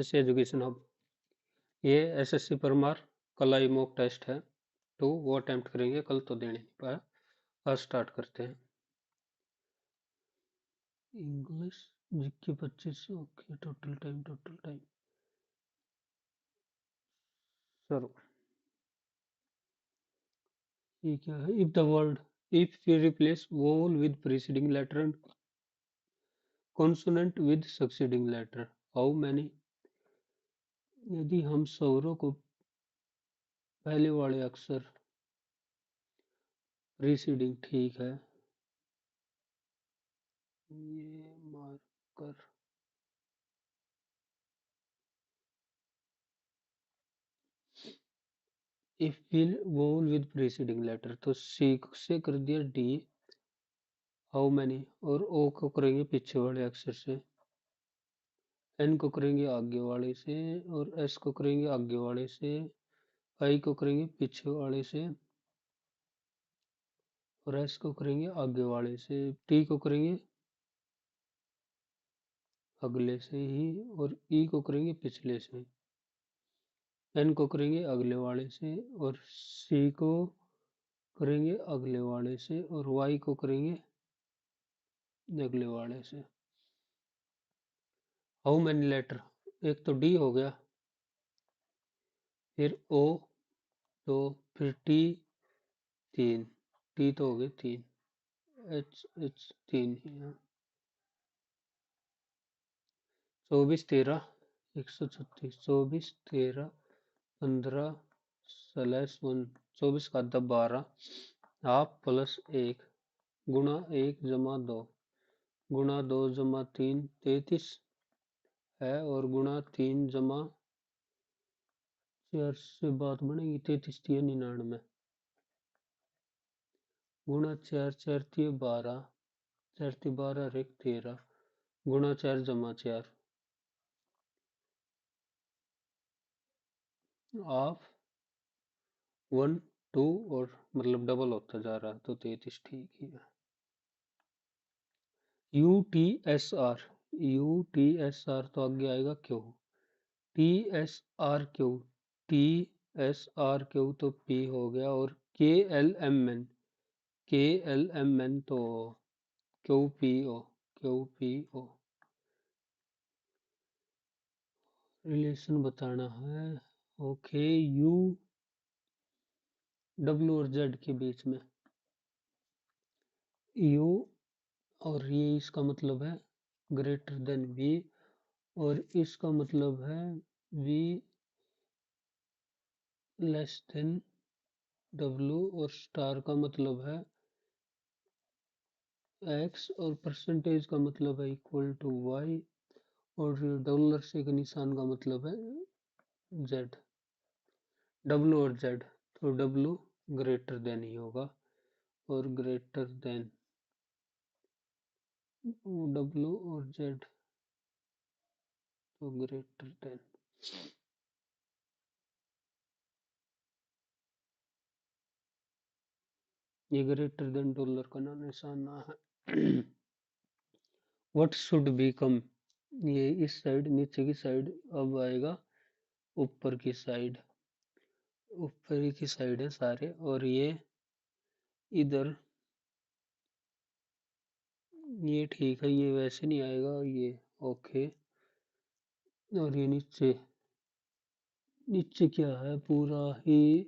SSC education hub. ये SSC Parmar कल आई mock test है, तो वो अटेम्प्ट करेंगे। कल तो देने नहीं पाया। आज स्टार्ट करते हैं। English GK 25। Okay, total time sir. ये क्या है? If the word, if we replace vowel with preceding letter and consonant with succeeding letter, how many? यदि हम स्वरों को पहले वाले अक्षर प्रीसीडिंग, ठीक है, ये marker. If will vowel with preceding letter, तो सी से कर दिया डी, हाउ मैनी, और ओ को करेंगे पीछे वाले अक्षर से, एन को करेंगे आगे वाले से, और एस को करेंगे आगे वाले से, आई को करेंगे पीछे वाले से, और एस को करेंगे आगे वाले से, टी को करेंगे अगले से ही, और ई को करेंगे पिछले से, एन को करेंगे अगले वाले से, और सी को करेंगे अगले वाले से, और वाई को करेंगे अगले वाले से। हाउ मैनी लेटर, एक तो डी हो गया, फिर ओ, तो फिर टी, तीन, टी तो हो गए तीन, एच एच तीन ही है। 24 13 136, 24 13 15 24 का 12, हाफ प्लस एक, गुणा एक जमा दो, गुणा दो जमा तीन 33 है, और गुणा तीन जमा चार से बात बनेगी 33 99, गुणा चार चार 12, चार 12 एक 13, गुणा चार जमा चार, ऑफ 1 2, और मतलब डबल होता जा रहा है, तो 33 ठीक ही है। U T S R, U T S R तो आगे आएगा क्यों, टी एस आर क्यों, टी एस आर क्यों तो पी हो गया, और K L M N, K L M N तो Q P O, Q P O. Relation बताना है। ओके, यू डब्ल्यू और जेड के बीच में, यू और ये इसका मतलब है ग्रेटर देन वी, और इसका मतलब है वी लेस देन डब्ल्यू, और स्टार का मतलब है एक्स, और परसेंटेज का मतलब है इक्वल टू वाई, और डॉलर से के निशान का मतलब है जेड, डब्ल्यू और जेड। तो डब्ल्यू ग्रेटर देन ही होगा, और ग्रेटर देन डब्ल्यू और जेड, तो ग्रेटर देन। ये ग्रेटर देन डॉलर का ना निशान ना है। व्हाट शुड बिकम, ये इस साइड नीचे की साइड अब आएगा ऊपर की साइड, ऊपर की साइड है सारे, और ये इधर, ये ठीक है, ये वैसे नहीं आएगा, ये ओके, और ये नीचे, नीचे क्या है पूरा ही,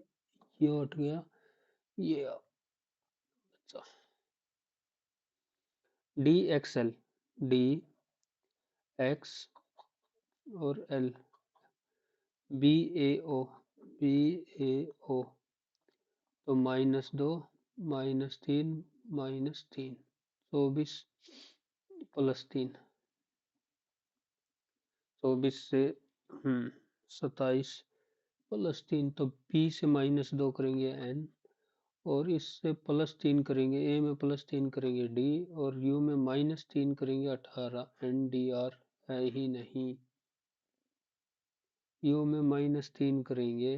ये हट गया, ये D x L, D x और एल, बी ए ओ, बी ए ओ, तो -2 -3 -3, 24 +3, 24 से 27 +3, तो बी से -2 करेंगे एन, और इससे +3 करेंगे, ए में +3 करेंगे डी, और यू में -3 करेंगे 18, एन डी आर है ही नहीं। यू में -3 करेंगे,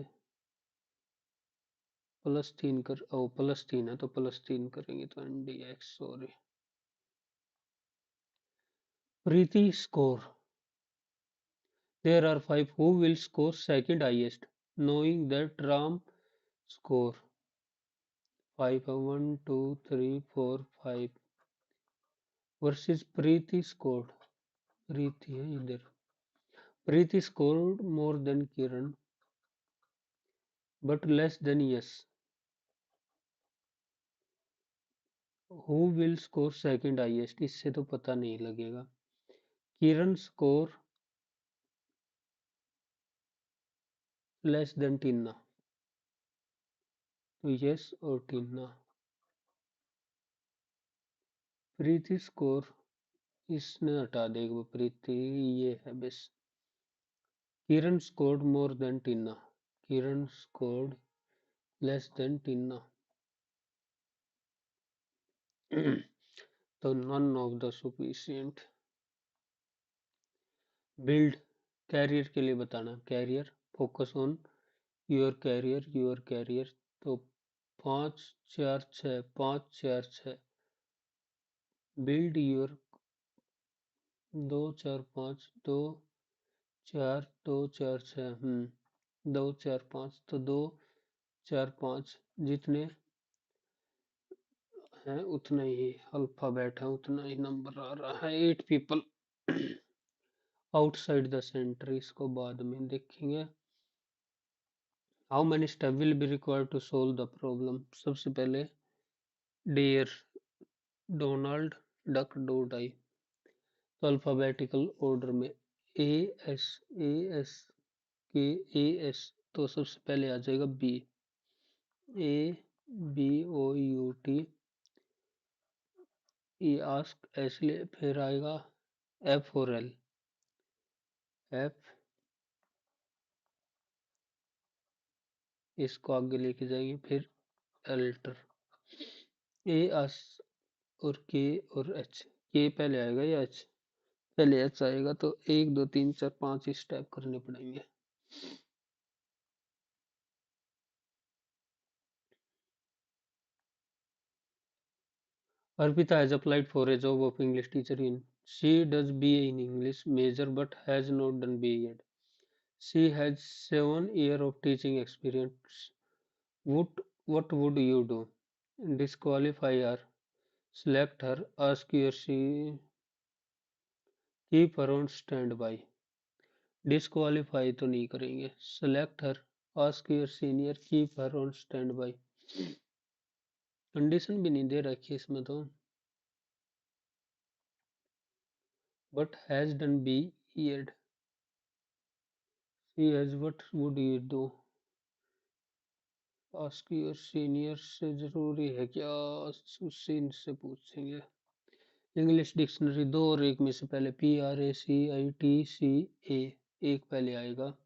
+3 कर, ओ +3 है तो +3 करेंगे, तो N D X, sorry. Preeti score, There are five. Who will score second highest? Knowing that Ram score five, one, two, three, four, five versus Preeti scored. Preeti है इधर. Preeti scored more than Kiran, but less than Yes. Who will score second highest? इससे तो पता नहीं लगेगा. Kiran score less than Tina. तो Yes और Tina. Preeti score इसने हटा देगा. प्रीति ये है बस. Kiran scored more than Tina. Kiran scored less than Tina. तो none of the sufficient. Build career के लिए बताना. Career focus on your career. Your career. तो 5 4 6 5 4 6 बिल्ड योर. 2 4 5 2 4 2 4 6 2 4 5 तो 2 4 5 जितने हैं उतना ही अल्फाबेट है उतना ही नंबर आ रहा है. 8 पीपल आउटसाइड द सेंटर. इसको बाद में देखेंगे. How many step will be required to solve the problem. सबसे पहले dare Donald Duck do die. तो अल्फाबेटिकल ऑर्डर में ए एस तो सबसे पहले आ जाएगा बी. ABOUT. ये आस्क ऐसे फिर आएगा एफ और एल. एफ इसको आगे लेके जाएंगे. फिर एल्टर. ए एस और के और एच. के पहले आएगा या एच पहले एच आएगा. तो 1 2 3 4 5 स्टेप करने पड़ेंगे. Arpita has applied for a job of English teacher in. She does BA in English major but has not done BA yet. She has 7 years of teaching experience. What would you do? Disqualify her, select her, ask her, she keep her on standby. Disqualify तो नहीं करेंगे. Select her, ask your senior, keep her on standby. Condition भी नहीं दे रखी इसमें तो. But has done be heard. She has. What would you do? Ask your senior से जरूरी है क्या? उससे इनसे पूछेंगे. इंग्लिश डिक्शनरी 2 और 1 में से पहले PRACITCA एक पहले आएगा.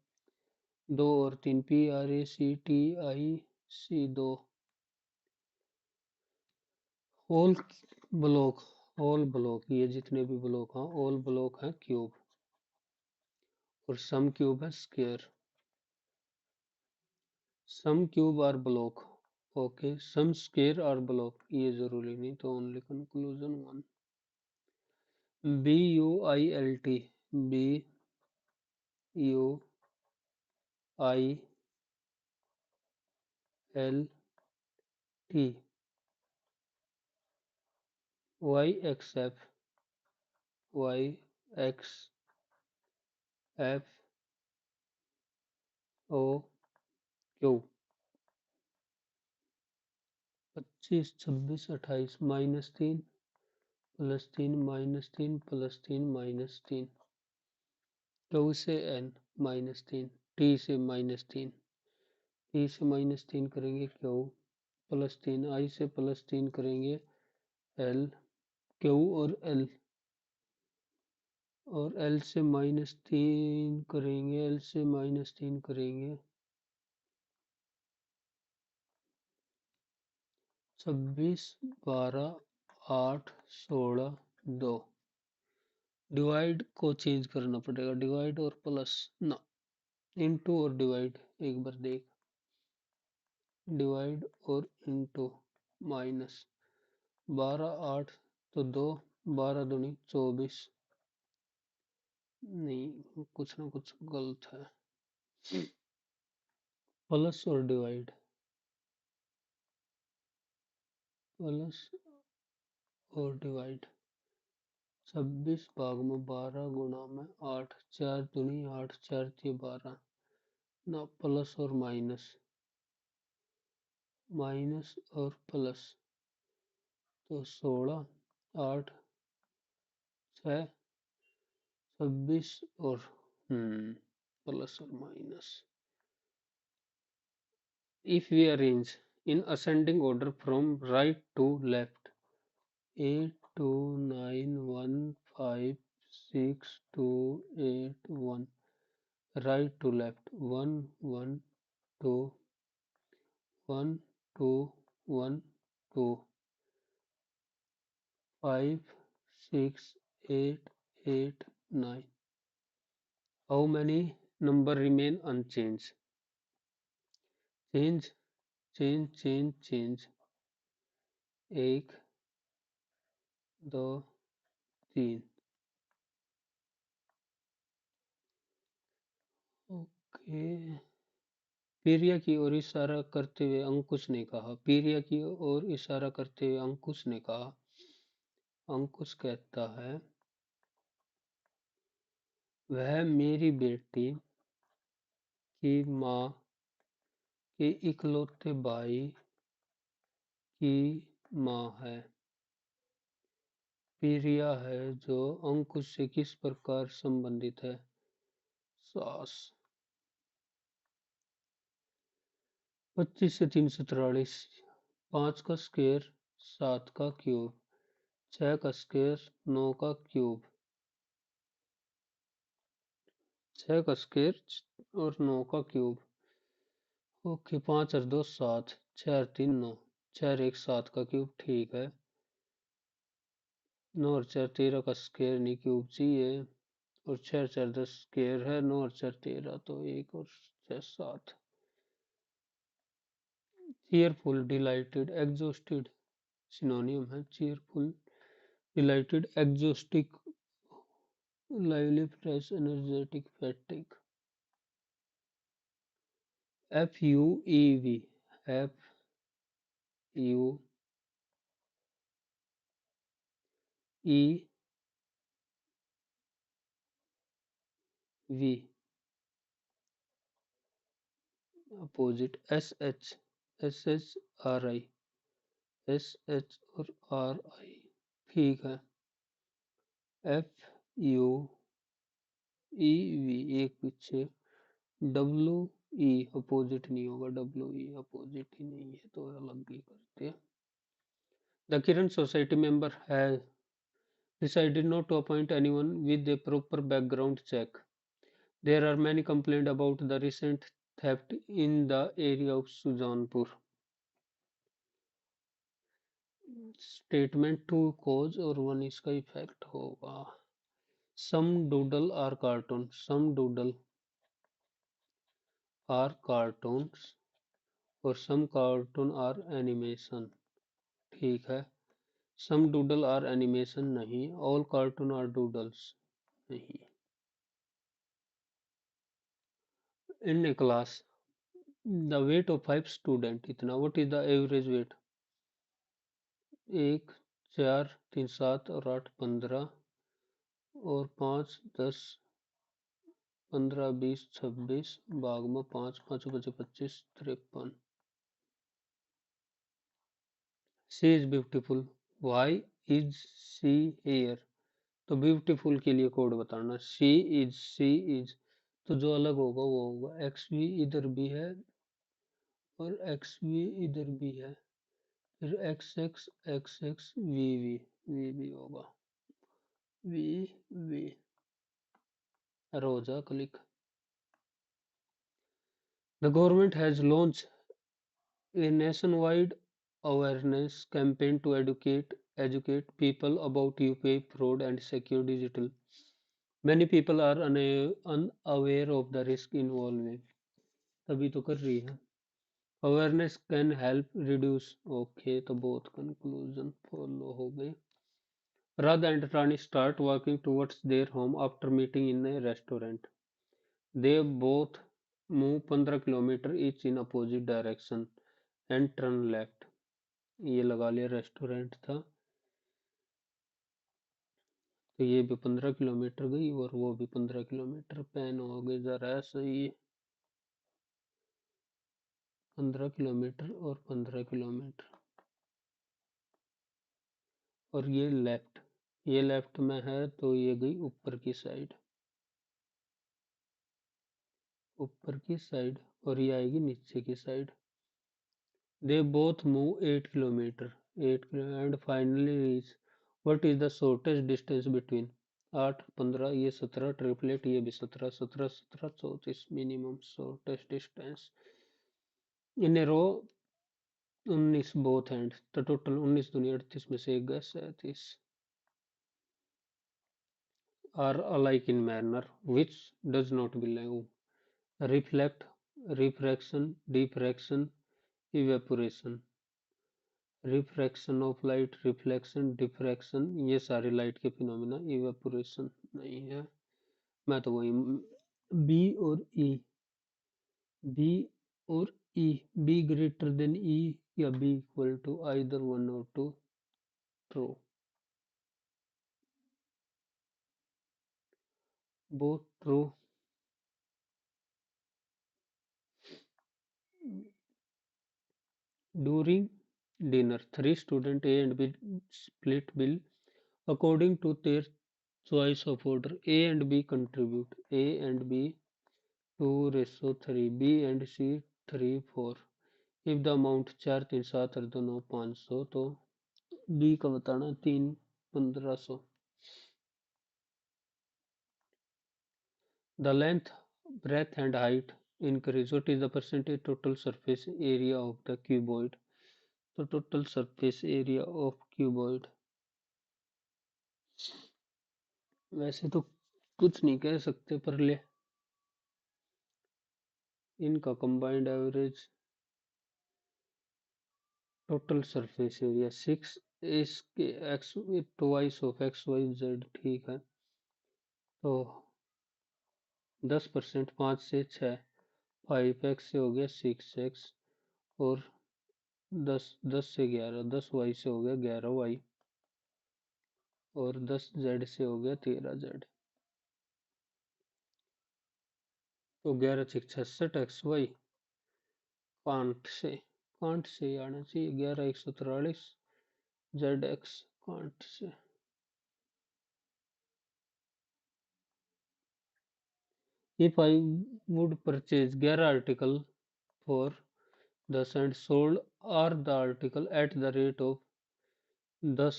2 और 3 PRACTIC 2. All block. All block ये जितने भी ब्लॉक हैं ऑल ब्लॉक हैं क्यूब. और सम क्यूब है स्क्वायर. सम क्यूब आर ब्लॉक. ओके. सम स्क्वायर आर ब्लॉक ये जरूरी नहीं. तो only conclusion 1. BUILT. BUILT. YXF. YXFOQ. 25 26 28 -3 +3 -3 +3 -3. Q से N -3. T से -3. T से -3 करेंगे Q +3. I से +3 करेंगे L. Q और L. और L से -3 करेंगे. L से -3 करेंगे 26 12 8 16 2. डिवाइड को चेंज करना पड़ेगा. डिवाइड और प्लस ना. इनटू और डिवाइड एक बार देख. डिवाइड और इनटू माइनस. 12 8 तो 2. 12 दूनी 24. नहीं, कुछ ना कुछ गलत है। प्लस और डिवाइड, प्लस और डिवाइड। 26 भाग में 12 गुणा में 8, 4 दूनी 8, 4 तिये 12 ना। प्लस और माइनस, माइनस और प्लस, तो 16, 8, 6, 26 और प्लस और minus. If we arrange in ascending order from right to left, 8, 2, 9, 1, 5, 6, 2, 8, 1, right to left, 1, 1, 2, 1, 2, 1, 2, 5, 6, 8, 8, 9. How many number remain unchanged? Change, change, change, change. 1, 2, 3. Okay. पीरिया की ओर इशारा करते हुए अंकुश ने कहा, पीरिया की ओर इशारा करते हुए अंकुश ने कहा। अंकुश कहता है, वह मेरी बेटी की माँ के इकलौते भाई की माँ है। पीरिया है जो अंकुश से किस प्रकार संबंधित है? सास। 25 से 343। 5 का स्क्वायर, 7 का क्यूब, 6 का स्क्वायर, 9 का क्यूब। 6 का स्क्वायर और 9 का क्यूब। ओके, 5 और 2 7, 6 और 3 9, 6 और 1 7 का क्यूब, ठीक है। 9 और 4 13 का स्क्वायर नहीं, क्यूब चाहिए। और 6 और 4 10 स्क्वायर है, 9 और 4 13, तो 1 और 6 7। चीयरफुल, डिलाइटेड, एग्जॉस्टेड सिनोनियम है। Cheerful, delighted, exhausted, lively, fresh, energetic, fatigue. FUEV, FUEV, opposite. SHRI, SH और RI, ठीक है। FUEV एक पीछे, WE अपोजिट नहीं होगा, WE अपोजिट ही नहीं है, तो अलग ही करते हैं। The Kiran Society member has decided not to appoint anyone with a proper background check. There are many complaints about the recent theft in the area of Sujanpur. Statement 2 cause और 1 इसका effect होगा। Some doodle are cartoon, some doodle are cartoons और some cartoon are animation, ठीक है। Some doodle are animation नहीं, all cartoon are doodles नहीं। In a class, the weight of 5 student इतना, what is the average weight? 1 4 3 7 और 8 15 और 5 10 15 20 26 भाग में 5 5 5 25 53। She is beautiful. Why is she here? तो ब्यूटीफुल के लिए कोड बताना। सी इज, तो जो अलग होगा वो होगा। एक्स भी इधर भी है और एक्स भी इधर भी है, फिर एक्स एक्स वी भी होगा। वी वी रोजा click. The government has launched a nationwide awareness campaign to educate people about UPI fraud and secure digital. Many people are unaware of the risk involved. तभी तो कर रही है। Awareness can help reduce, okay, तो बहुत conclusion follow हो गए। Radha and Rani start walking towards their home after meeting in a restaurant. They both move 15 kilometer each in opposite direction and turn left. ये लगा लिया restaurant था, तो ये भी 15 किलोमीटर गई और वो भी 15 किलोमीटर। पेन हो गई जरा ऐसा ही, 15 किलोमीटर और 15 किलोमीटर। और ये लेफ्ट में है तो ये गई ऊपर की साइड, ऊपर की साइड, और ये आएगी नीचे की side. They both move 8 kilometer, 8 and finally reach. What is the shortest distance between? 8, 15, ये 17, ट्रिपलेट ये भी 17, 17, 17, 34 minimum shortest distance. In a row 19 both end, तो टोटल 19 दुनिया 38 में से एक गए 37। Are alike in manner which does not belong. Reflect, refraction, diffraction, evaporation। Refraction of light, reflection, diffraction, ये सारे लाइट के फिनोमिना। इवेपोरेशन नहीं है। मैं तो वही बी और ई, बी और E, B greater than E या B equal to either one or two, true, both true. During dinner, three students A and B split bill according to their choice of order. A and B contribute. A and B 2:3, B and C 3:4। If the amount 4, 3, 7 और दो 9, 500, तो B का बताना 3, 1500। The length, breadth and height increase. What is the percentage total surface area of the cuboid? तो total surface area of cuboid, वैसे तो कुछ नहीं कह सकते पर ले इनका combined average total surface area 6, इसके X twice of X Y Z, ठीक है। तो 10%, 5 से 6, 5x से हो गया 6x, और 10 से 11, 10y से हो गया 11y, और 10z से हो गया 13z। तो 11 6 66 xy, कांट से आना चाहिए 11 143 zx, can't say. If I would purchase 11 article for 10 and sold all the article at the rate of 10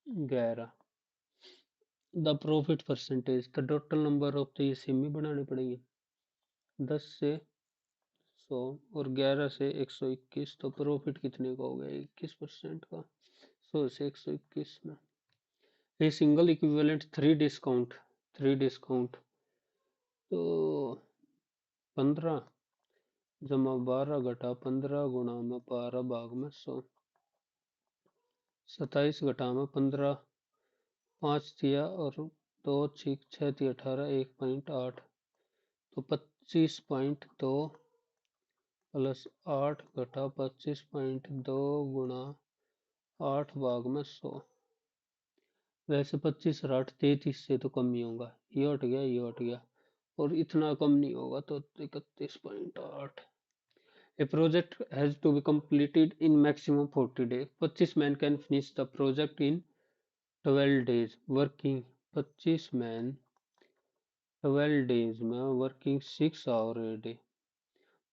11, the profit percentage, the total number of the semi बनानी पड़ेगी। 10 से 100 और 11 से 121, तो profit कितने का हो गया? 21% का। 100 से 121 में ए सिंगल इक्विवेलेंट 3 डिस्काउंट, तो 15 जमा 12 घटा 15 गुणा में 12 भाग में 100, 27 घटा में 15, 5 दिया और 2 6 6 थी 18, 1.8, तो 25.2 प्लस 8 घटा 25.2 गुणा 8 भाग में 100। वैसे 25 और 8 33 से तो कम ही होगा, ये हट गया ये हट गया, और इतना कम नहीं होगा, तो 31.8। A project has to be completed in maximum 40 days. 25 men can finish the project in 12 days working, 25 man 12 days में working 6 hours a day।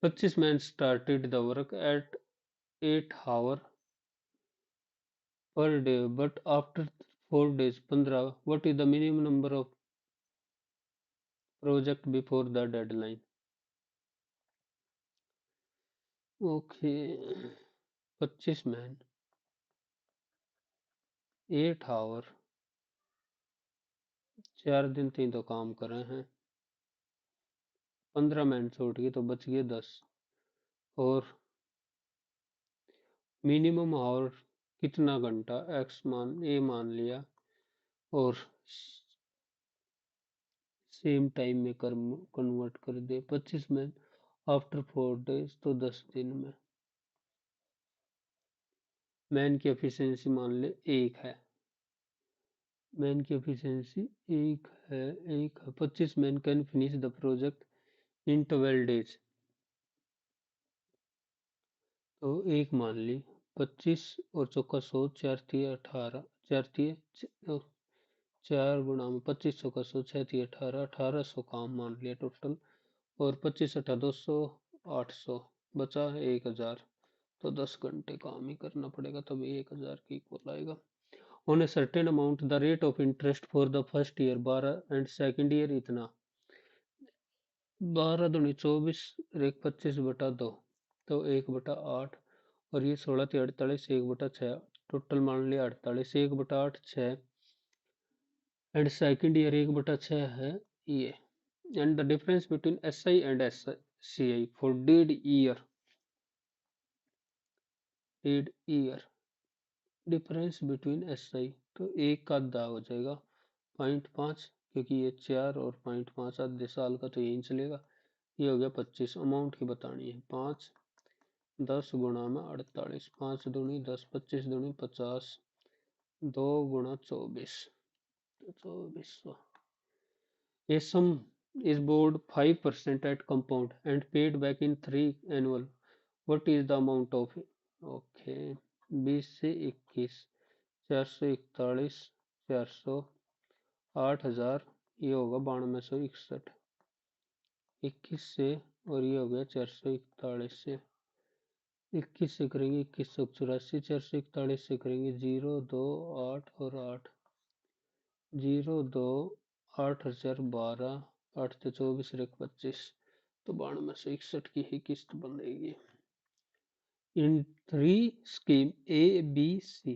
25 men started the work at 8 hours per day, but after 4 days 15, what is the minimum number of project before the deadline? Okay, 25 man 8 hour, 4 दिन तीन तो काम कर रहे हैं, 15 man छूट गई तो बच गए 10, और मिनिमम आवर कितना घंटा, एक्स मान ए मान लिया, और सेम टाइम में कन्वर्ट कर दे 25 मैन आफ्टर 4 डेज, तो 10 दिन में। मैन की एफिशिएंसी मान ले 1 है, मैन की एफिशिएंसी 1 है 25 man can finish the project in 12 days. तो 1 मान ली, 25 और चौका 100, 4×3 = 18, 4×3 4 में 25 चौका 100, 6×3 = 18, 1800 काम मान लिया टोटल। और 25×8 = 200, 800 बचा 1000। तो 10 घंटे काम ही करना पड़ेगा तभी 1000 की इक्वल आएगा। On a certain amount the rate of interest for the first year 12 and second year इतना, 12 दूनी 24 और 1 25/2, तो 1/8। और ये 16×3 = 48, 1/6, टोटल मान लिया 48, 1/8 6, एंड सेकेंड ईयर 1/6 है ये। And the difference between SI and SCI for dead year, difference between SI, तो 1 का आधा हो जाएगा 0.5, क्योंकि ये 4 और 0.5 आधे साल का तो यही चलेगा। ये हो गया 25। अमाउंट की बतानी है 5 10 गुणा में 48, 5 दूनी 10, 25 दूनी 50, 2 गुणा 24, तो 2400। A sum is borrowed 5% at compound and paid back in 3 annual. What is the amount of? Okay, 20 से 21, 441, 400, 8000, ये होगा 9261, 21 से, और ये हो गया 441 से। 21 से करेंगे 2184, 441 से करेंगे 0 2 8 और 8, 0 2 8012, 8 से 24 और 1 25, तो 9261 की ही किस्त बनेगी। इन 3 scheme A B C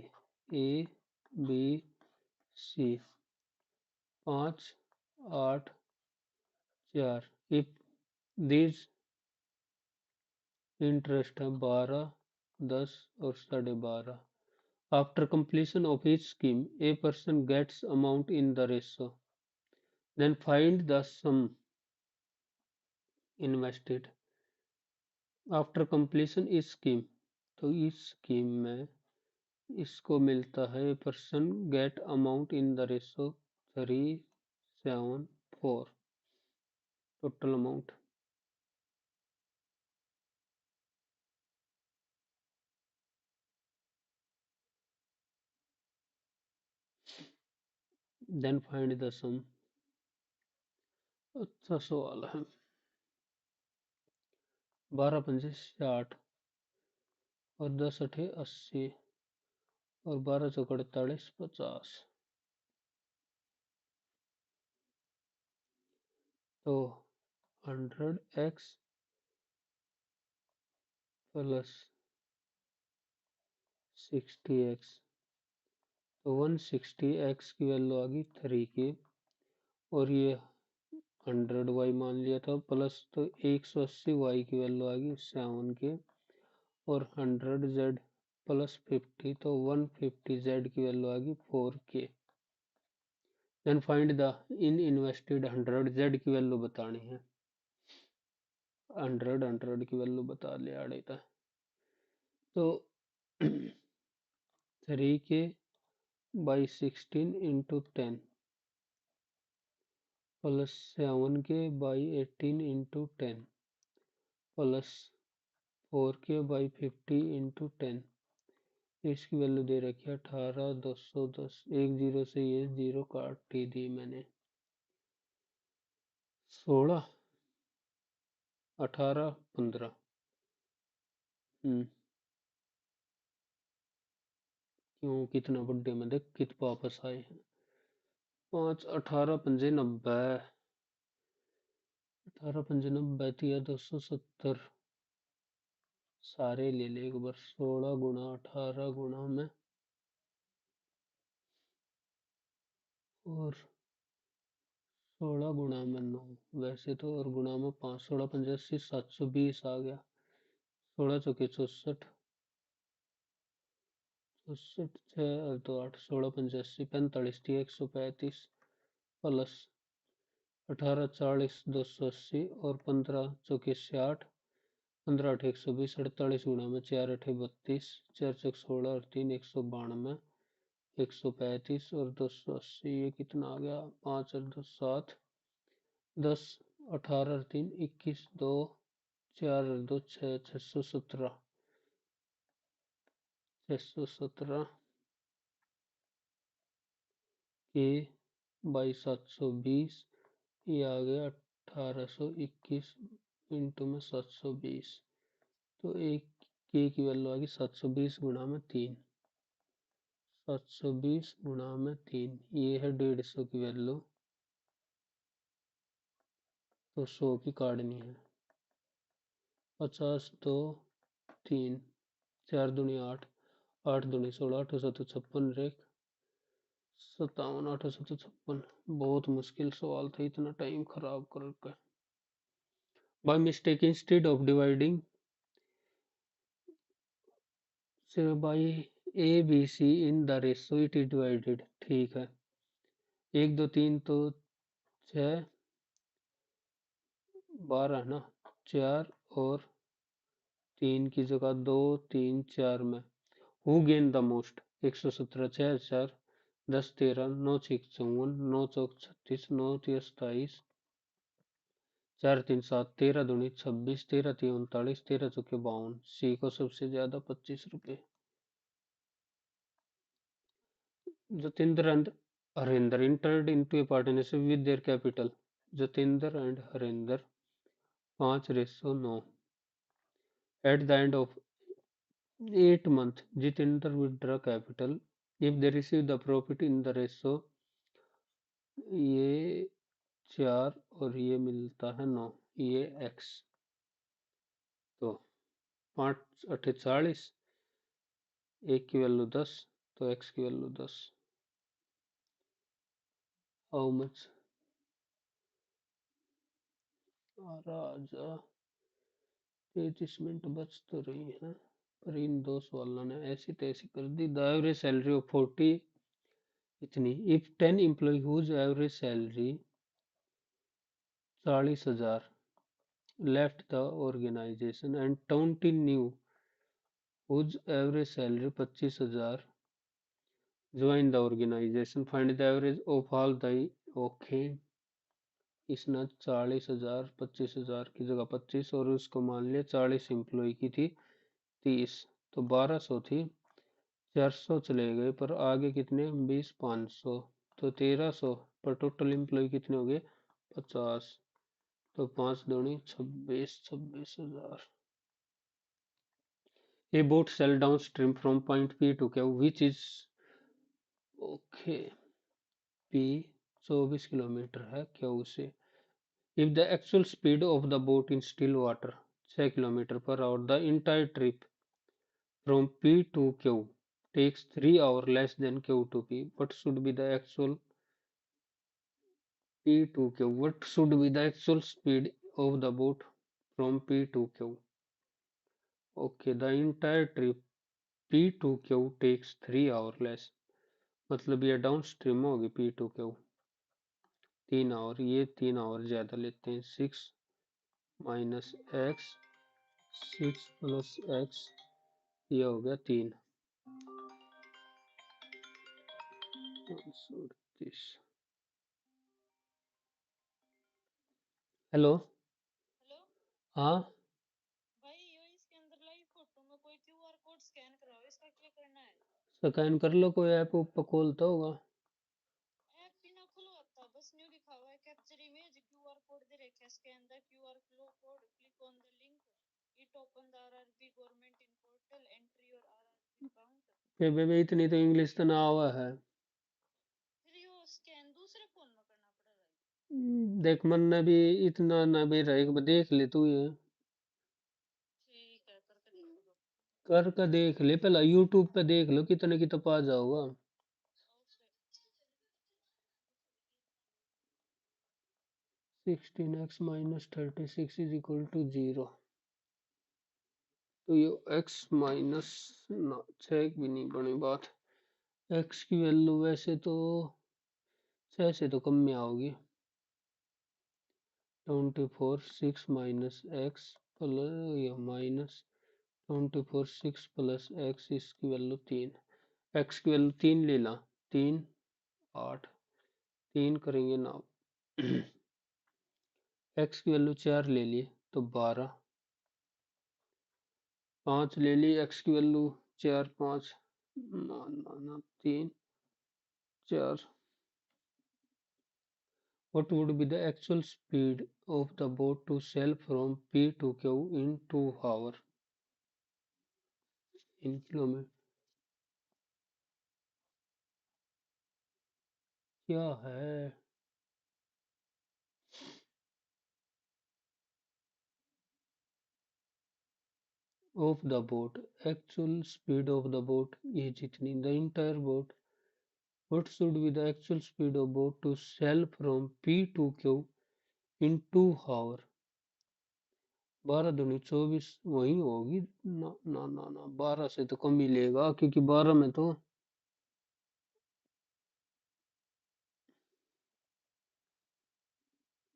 5 8 4, if this interest है 12 10 और 12.5, after completion of each scheme a person gets amount in the ratio, then find the sum invested after completion इस स्कीम। तो इस स्कीम में इसको मिलता है person get amount in the ratio 374, total amount. Then find the sum. अच्छा सवाल है। 12×5 = 60 और 10×8 = 80 और 12×4 = 48 50, तो 100x प्लस 60x, तो 160x की वैल्यू आ गई 3 की, और ये 100y मान लिया था प्लस, तो 180y की वैल्यू आ गई 7 के, और 100z प्लस 50, तो 150z की वैल्यू आ गई 4 के। Then find the in invested 100z की वैल्यू बतानी है। 100 की वैल्यू बता ले आड़े था, तो 3 के बाई 16 इंटू 10 प्लस 7 के बाई 18 इंटू 10 प्लस 4 के बाई 50 इंटू 10, इसकी वैल्यू दे रखी है 18 210, 1 0 से ये 0 काट ही दी मैंने। 16 18 15, क्यों कितना बड्डे में देख कित वापस आए हैं। 5 18 पंजे 90, 18 पंजे 90 दिया 270, सारे ले ले एक बार। 16 गुणा 18 गुणा में, और 16 गुणा में 9 वैसे तो, और गुणा में 5, 16 पंजे 80, 720 आ गया। 16 चौके 64, 67 6 तो 8 16 85 45 30 135 प्लस 18 40 280 और 15 चौके से 8 15 8 120 48 गुणा में 4 8 32 4 चौक 16 और 3 192 135 और 280 ये कितना आ गया 5 और 2 7 10 18 और 3 21 2 4 और 2 6 617 617 के बाई 720 ये आ गया 1821 इंटू में 720 तो एक के की वैल्यू आ गई 720 गुणा में 3 720 गुणा में 3 ये है 150 की वैल्यू तो 100 की काटनी है 50 2 3 4 दूनी 8 8 दूनी 16 8 7 56 रेख 57 8 7 56 बहुत मुश्किल सवाल था इतना टाइम खराब करके by mistake instead of dividing say by a b c in the ratio it is divided ठीक है 1 2 3 तो 6 12 ना 4 और 3 की जगह 2 3 4 में हु गेन द मोस्ट 117 6 4 10 13 9 6 54 9 चौक 36 9 3 27 4 3 7 13 दूनी 26 13 3 39 13 चौके 52 सी को सबसे ज्यादा 25 रुपए Jatinder and Harinder entered into a partnership with their capital. Jatinder and Harinder 5:9. At the end of 8 months, Jatinder withdraw capital. If they receive the profit in the ratio ये 4 और ये मिलता है 9 ये x तो 5 8 40 एक की वैल्यू 10 तो x की value 10 how much Raja 33 minute बच तो रही है पर इन दो सवालों ने ऐसी तैसी कर दी द एवरेज सैलरी ऑफ 40 इतनी if 10 employ whose average salary 40,000 left the organisation and 20 new whose average salary 25,000 join the organisation find the average of all the okay इसने 40,000 25,000 की जगह 25 और उसको मान लिया 40 एम्प्लॉय की थी 30 तो 1200 थी 400 चले गए पर आगे कितने 20 500 तो 1300 पर टोटल एम्प्लॉय कितने हो गए 50 तो 5 दूनी 26,000 a boat sail downstream from point P to Q which is okay P 24 kilometre है Q से if the actual speed of the boat in still water 6 kilometre per hour the entire trip from P to Q takes 3 hours less than Q to P what should be the actual P to Q. What should be the actual speed of the boat from P to Q? Okay, the entire trip P to Q takes 3 hours less. मतलब ये down stream होगी P to Q 3 our ये 3 our ज्यादा लेते हैं 6 - x 6 + x ये हो गया 3 538 हेलो हाँ स्कैन कर लो कोई ऐप ऊपर खोलता होगा बे इतनी तो इंग्लिश तो ना हुआ है देख मन ने भी इतना ना भी रहेगा देख ले तू ये कर देख ले पहला यूट्यूब पे देख लो कितने की तो पा जाओगा 16x - 36 = 0 तो ये x माइनस ना 6 भी नहीं बनी बात। x की वैल्यू वैसे तो 6 से तो कम में आओगी। 24 6 माइनस एक्स प्लस या माइनस 24 6 प्लस एक्स, इसकी वैल्यू 3, एक्स की वैल्यू 3 ले ला, 3 8, 3 करेंगे ना। एक्स की वैल्यू 4 ले लिए तो 12, 5 ले ली, एक्स की वैल्यू 4 5 ना ना ना 3 4। What would be the actual speed of the boat to sail from P to Q in 2 hours? In kilometre. क्या है? Of the boat, actual speed of the boat ये जितनी, the entire boat. What should be the actual speed of boat to sail from P to Q in 2 hours? 12 दूनी 24 वही होगी ना ना ना ना, 12 से तो कम ही लेगा, क्योंकि 12 में तो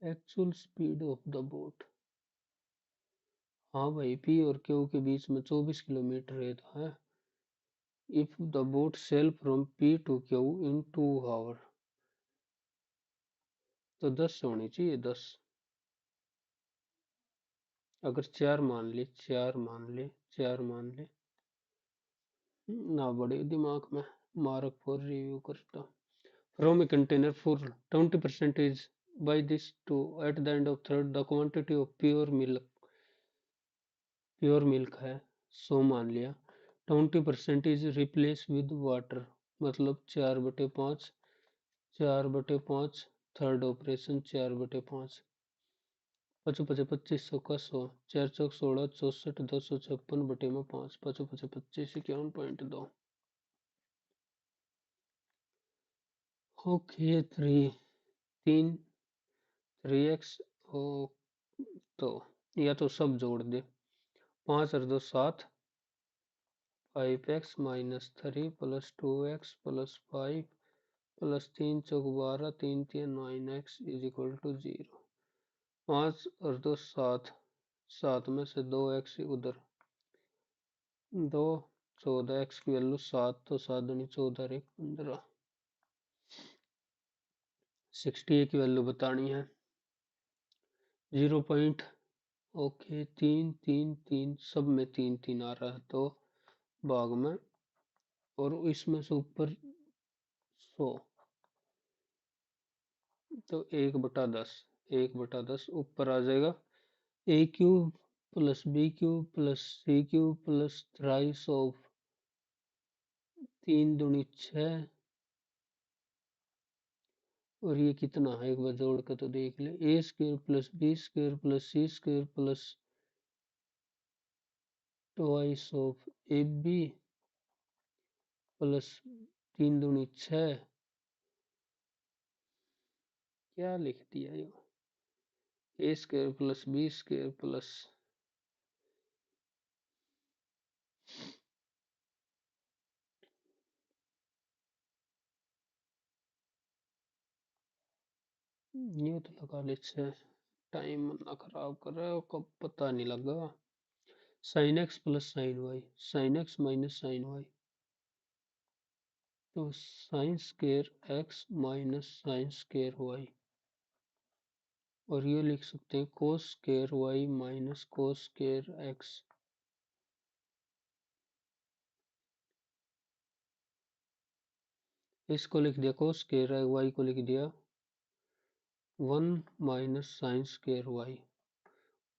actual speed of the boat. हाँ भाई, पी और क्यू के बीच में 24 किलोमीटर रहता है। If the boat sail from P to Q in 2 hour, तो 10 होनी चाहिए, 10। अगर 4 मान ले, 4 मान ले, 4 मान ले ना, बड़े दिमाग में मार्क फॉर रिव्यू करता। From a container full 20% is by this to at the end of third the quantity of pure milk है 100 मान लिया। 20% is replaced with water, मतलब 4/5, 4/5 थर्ड ऑपरेशन 4/5, पचो पचे 2500 का 100, 4 चौक 16 64 256/5, पचो पचे 25 51.2। Okay, 3x। ओ तो या तो सब जोड़ दे, 5 और 2 7, 5x minus 3 plus 2x plus 5 plus 3 चौक 12, 3 3 9x इज इक्वल टू 0। 5 और 2 7, 7 में से 2x उधर, 2 14, x की वैल्यू 7, तो 7 दूनी 14 1 15। 60 की वैल्यू बतानी है, 0 पॉइंट। ओके, 3 3 3 सब में 3 3 आ रहा है तो भाग में, और इसमें से ऊपर 100, तो 1/10, 1/10 ऊपर आ जाएगा। A cube plus B cube plus C cube plus thrice of 3 दूनी 6, और ये कितना है एक बार जोड़ कर तो देख ले, A square plus B square plus C square plus twice of A B plus 3 दूनी 6। क्या लिख दिया ये, A square plus B square plus, ये तो लगा ले 6। टाइम ना खराब कर रहा है, कब पता नहीं लगा। Sine X plus sine Y, sine X minus sine Y, तो sine square X minus sine square Y, और ये लिख सकते हैं cos square Y minus cos square X. इसको लिख दिया कोस स्क्वायर वाई को लिख दिया 1 minus sine square Y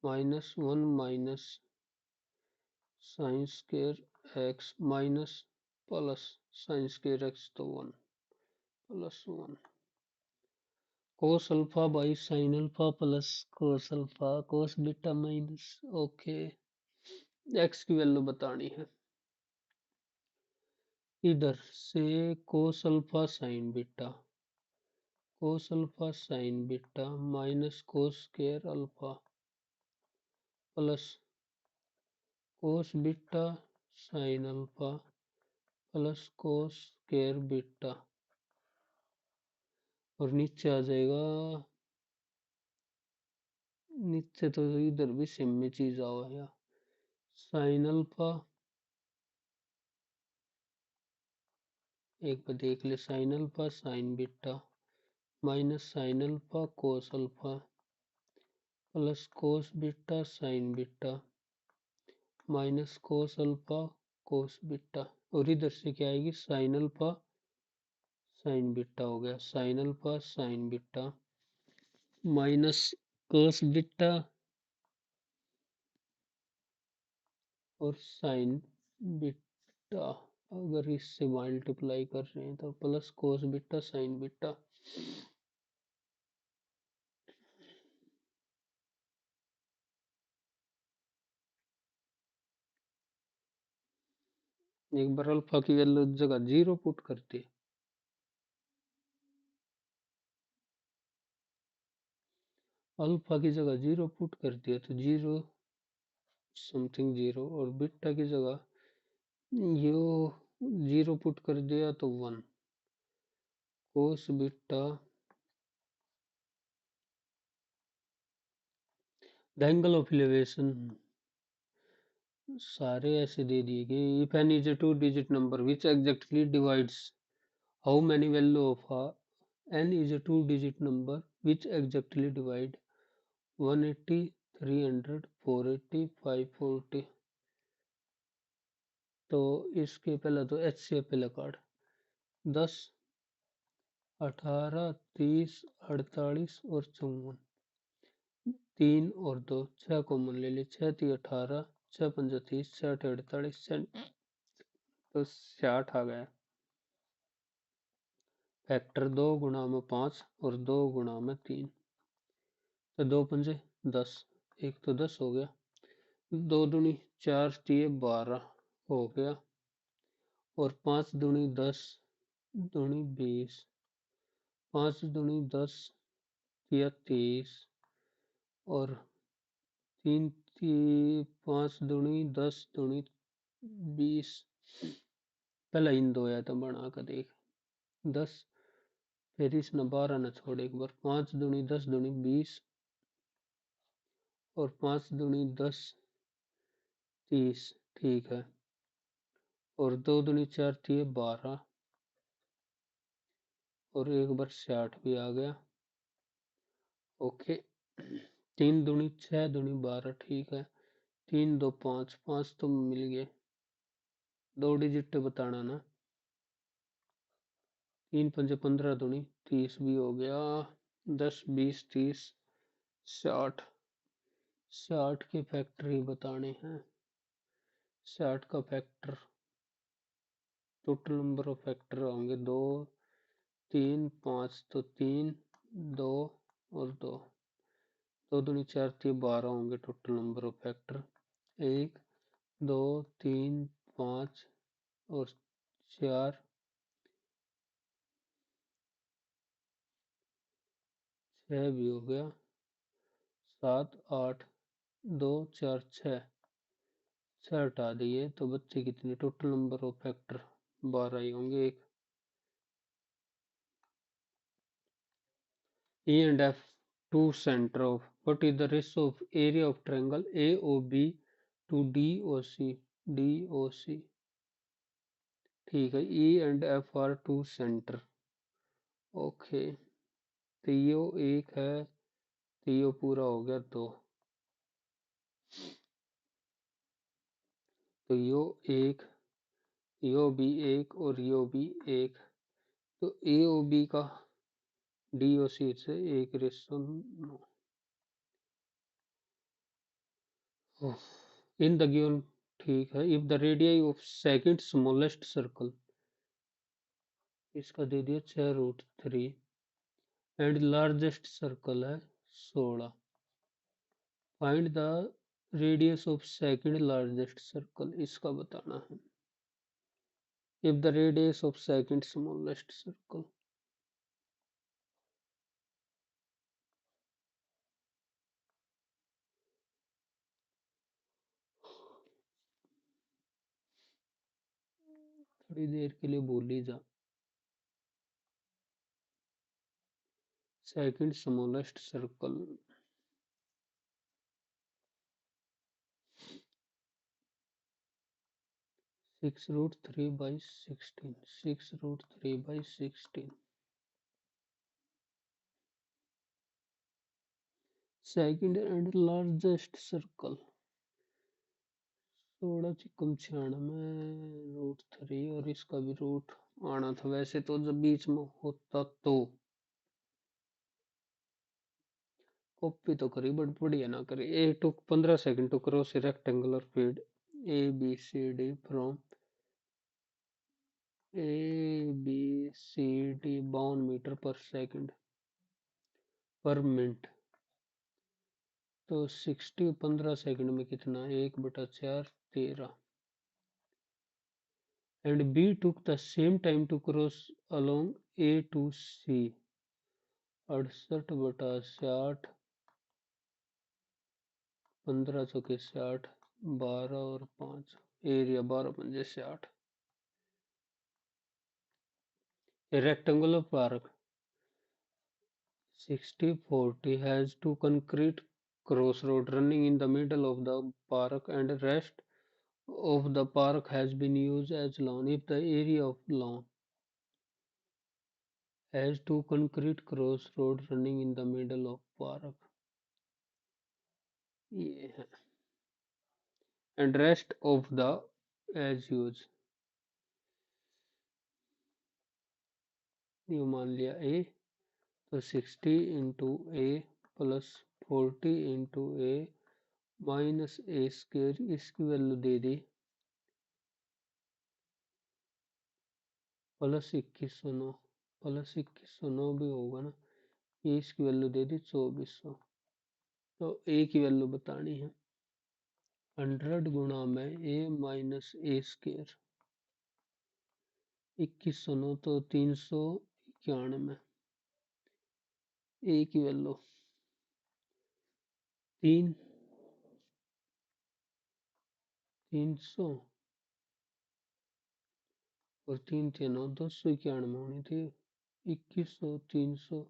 minus 1 minus sine square X minus plus sine square X, तो 1 plus 1 cos alpha by sine alpha plus cos alpha cos beta minus. Okay, X की value बतानी है, इधर से cos alpha sine beta, cos alpha sine beta minus cos square alpha plus cos beta sine alpha plus cos square beta, और नीचे आ जाएगा, नीचे तो इधर भी सेम में चीज आया, साइन अल्फा, एक बार देख ले, sign alpha sine beta minus sine alpha cos alpha plus cos beta sign beta minus कोस अल्फा कोस बीटा, और इधर से क्या आएगी, साइन अल्फा साइन बीटा हो गया, sign alpha sine beta minus cos beta और साइन बीटा, अगर इससे मल्टीप्लाई कर रहे हैं तो plus cos beta sign beta. एक बार अल्फा की वैल्यू जगह 0 पुट करते, अल्फा की जगह 0 पुट कर दिया तो 0 समथिंग 0, और बीटा की जगह यो 0 पुट कर दिया तो 1, cos beta, the angle of elevation सारे ऐसे दे दिए कि if N is a two digit number which exactly divides how many value of n is a two digit number which exactly divide 180 300 480 540। तो इसके पहले तो एच सी एफ पहले कार्ड 10 18 30 48 और 54, 3 और 2 6 कॉमन ले ली, 6 3 18 6 5 30 6 8 48 तो 60 आ गया। फैक्टर 2 गुणा में 5 और 2 गुणा में 3, तो 2 पंजे 10, एक तो 10 हो गया, 2 दूनी 4 तिये 12 हो गया, और 5 दूनी 10 दूनी 20, 5 दूनी 10 तिया 30, और 3 5 दूनी 10 दूनी 20, पहला इन दो या तो बना कर देख 10, फिर इस न 12 न छोड़ एक बार, 5 दूनी 10 दूनी 20 और 5 दूनी 10 30, ठीक है, और 2 दूनी 4 तिये 12, और एक बार 60 भी आ गया, ओके। 3 दूनी 6 दूनी 12, ठीक है, 3 2 5, 5 तो मिल गए, 2 डिजिट बताना ना, 3 पंजे 15 दूनी 30 भी हो गया, 10 20 30 60, 60 के फैक्टर ही बताने हैं, 60 का factor, total number of factor होंगे 2 3 5, तो 3 2 और 2, 2 दूनी 4 3 12 होंगे टोटल नंबर ऑफ फैक्टर, 1 2 3 5 और 4 6 भी हो गया, 7 8 2 4 6, 6 हटा दिए तो बच्चे कितने, टोटल नंबर ऑफ फैक्टर 12 ही होंगे। एक E and F two center of what is the ratio of area of triangle AOB to DOC, DOC, ठीक है, E and F are two center, okay, तो यो एक है, तो यो पूरा हो गया 2, तो यो एक, यो भी एक और यो भी एक, तो AOB का DOC से एक रेशो इन द गिवन, ठीक है, if the radius of second smallest circle, इसका दे दिया 6√3 एंड लार्जेस्ट सर्कल है 16, find the radius of second largest circle, इसका बताना है, if the radius of second smallest circle, थोड़ी देर के लिए भूल ही जा। Second smallest circle, 6√3/16, 6√3/16। Second and largest circle, 16×96√3, और इसका भी रूट आना था वैसे तो जब बीच में होता तो। कॉपी तो करी बट बढ़िया ना करी। A took 15 second to cross a rectangular field ABCD from ABCD 52 metre पर सेकंड पर मिनट। तो 60 15 सेकंड में कितना, 1/4 13। And B took the same time to cross along A to C, 68/60, 15 चौके 60, 12 और 5, area 12×5 = 60। A rectangular park 60/40 has two concrete crossroads running in the middle of the park, and the rest of the park has been used as lawn. If the area of lawn has two concrete crossroads running in the middle of park, ये है, and rest of the as used, ये मान लिया A, तो 60 into A plus 40 into A minus A², इसकी value दे दी plus 2109, plus 2109 भी होगा ना, ये इसकी वैल्यू दे दी 2400। तो A की वैल्यू बतानी है, 100 गुणा में A माइनस A², 2109 तो 391। A की वैल्यू 300 और 3 9 291 होनी थी। 2100 300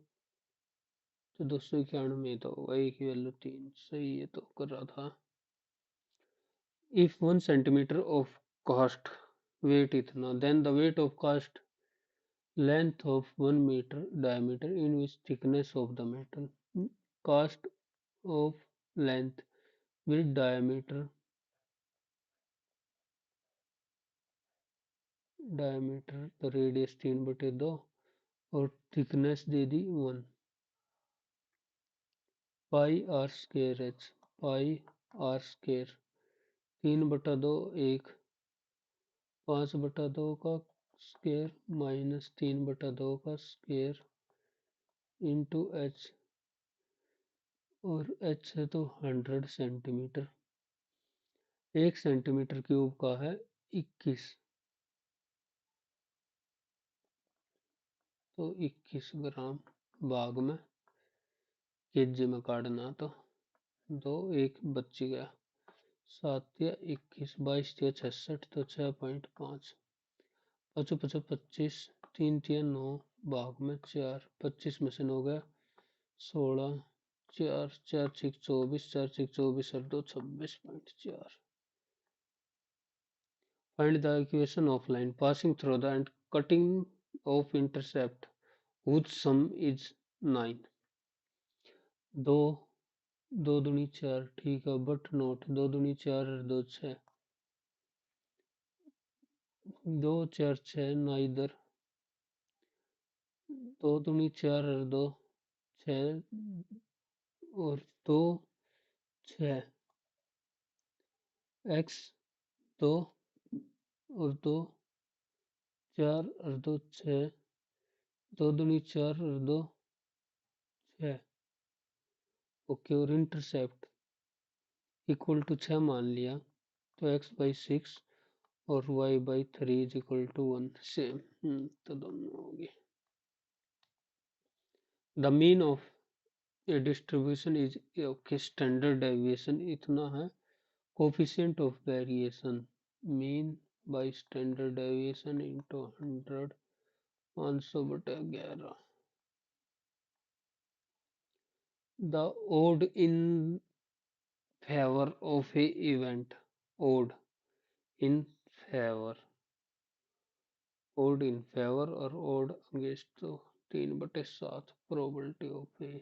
तो 291 तो होगा, A की वैल्यू 3 सही है तो कर रहा था। If 1 centimeter of cast weight इतना, then the weight of cast length of 1 meter diameter in which thickness of the metal, cast of length with diameter तो रेडियस 3/2 और थिकनेस दे दी 1, πr²h, πr², 3/2 1, 5/2 का स्क्वायर माइनस 3/2 का square into h, और h है तो 100 centimetre. 1 centimetre cube का है 21, तो 21 ग्राम भाग में केजी में काटना, तो 2 1 बच गया, 7 या 21, 22 या 66 तो 6.5, 5 5 25, 3 3 9 भाग में 4, 25 में से 9 गया 16, 4 4 6 24, 4 6 24 और 2 26.4। Find the equation of line passing through the and cutting of intercept whose sum is 9। 2 2 दूनी 4, ठीक है, बट नोट 2 दूनी 4 और 2 6, 2 4 6 ना इधर, 2 दूनी 4 और 2 6 और 2 6, x 2 और 2 4 और 2 6, 2 दूनी 4 और 2 6। ओके, और इंटरसेप्ट इक्वल टू 6 मान लिया, तो x/6 और y/3 is equal to 1, same. तो दोनों होगी। The mean of a distribution is, okay, standard deviation इतना है, coefficient of variation mean by standard deviation into 100 500/11 the odd in favour of a event odd in favour odd in favour और odd against तो 3/7 probability of a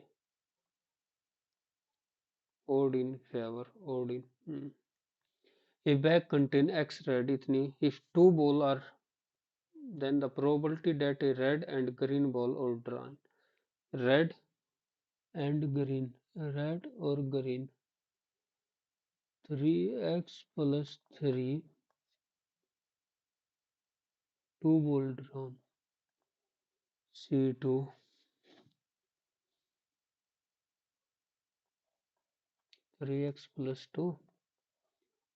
odd in favor odd in a bag contain x red itni if two ball are then the probability that a red and green ball are drawn red and green red or green 3x plus 3 two ball drawn c2 3x plus 2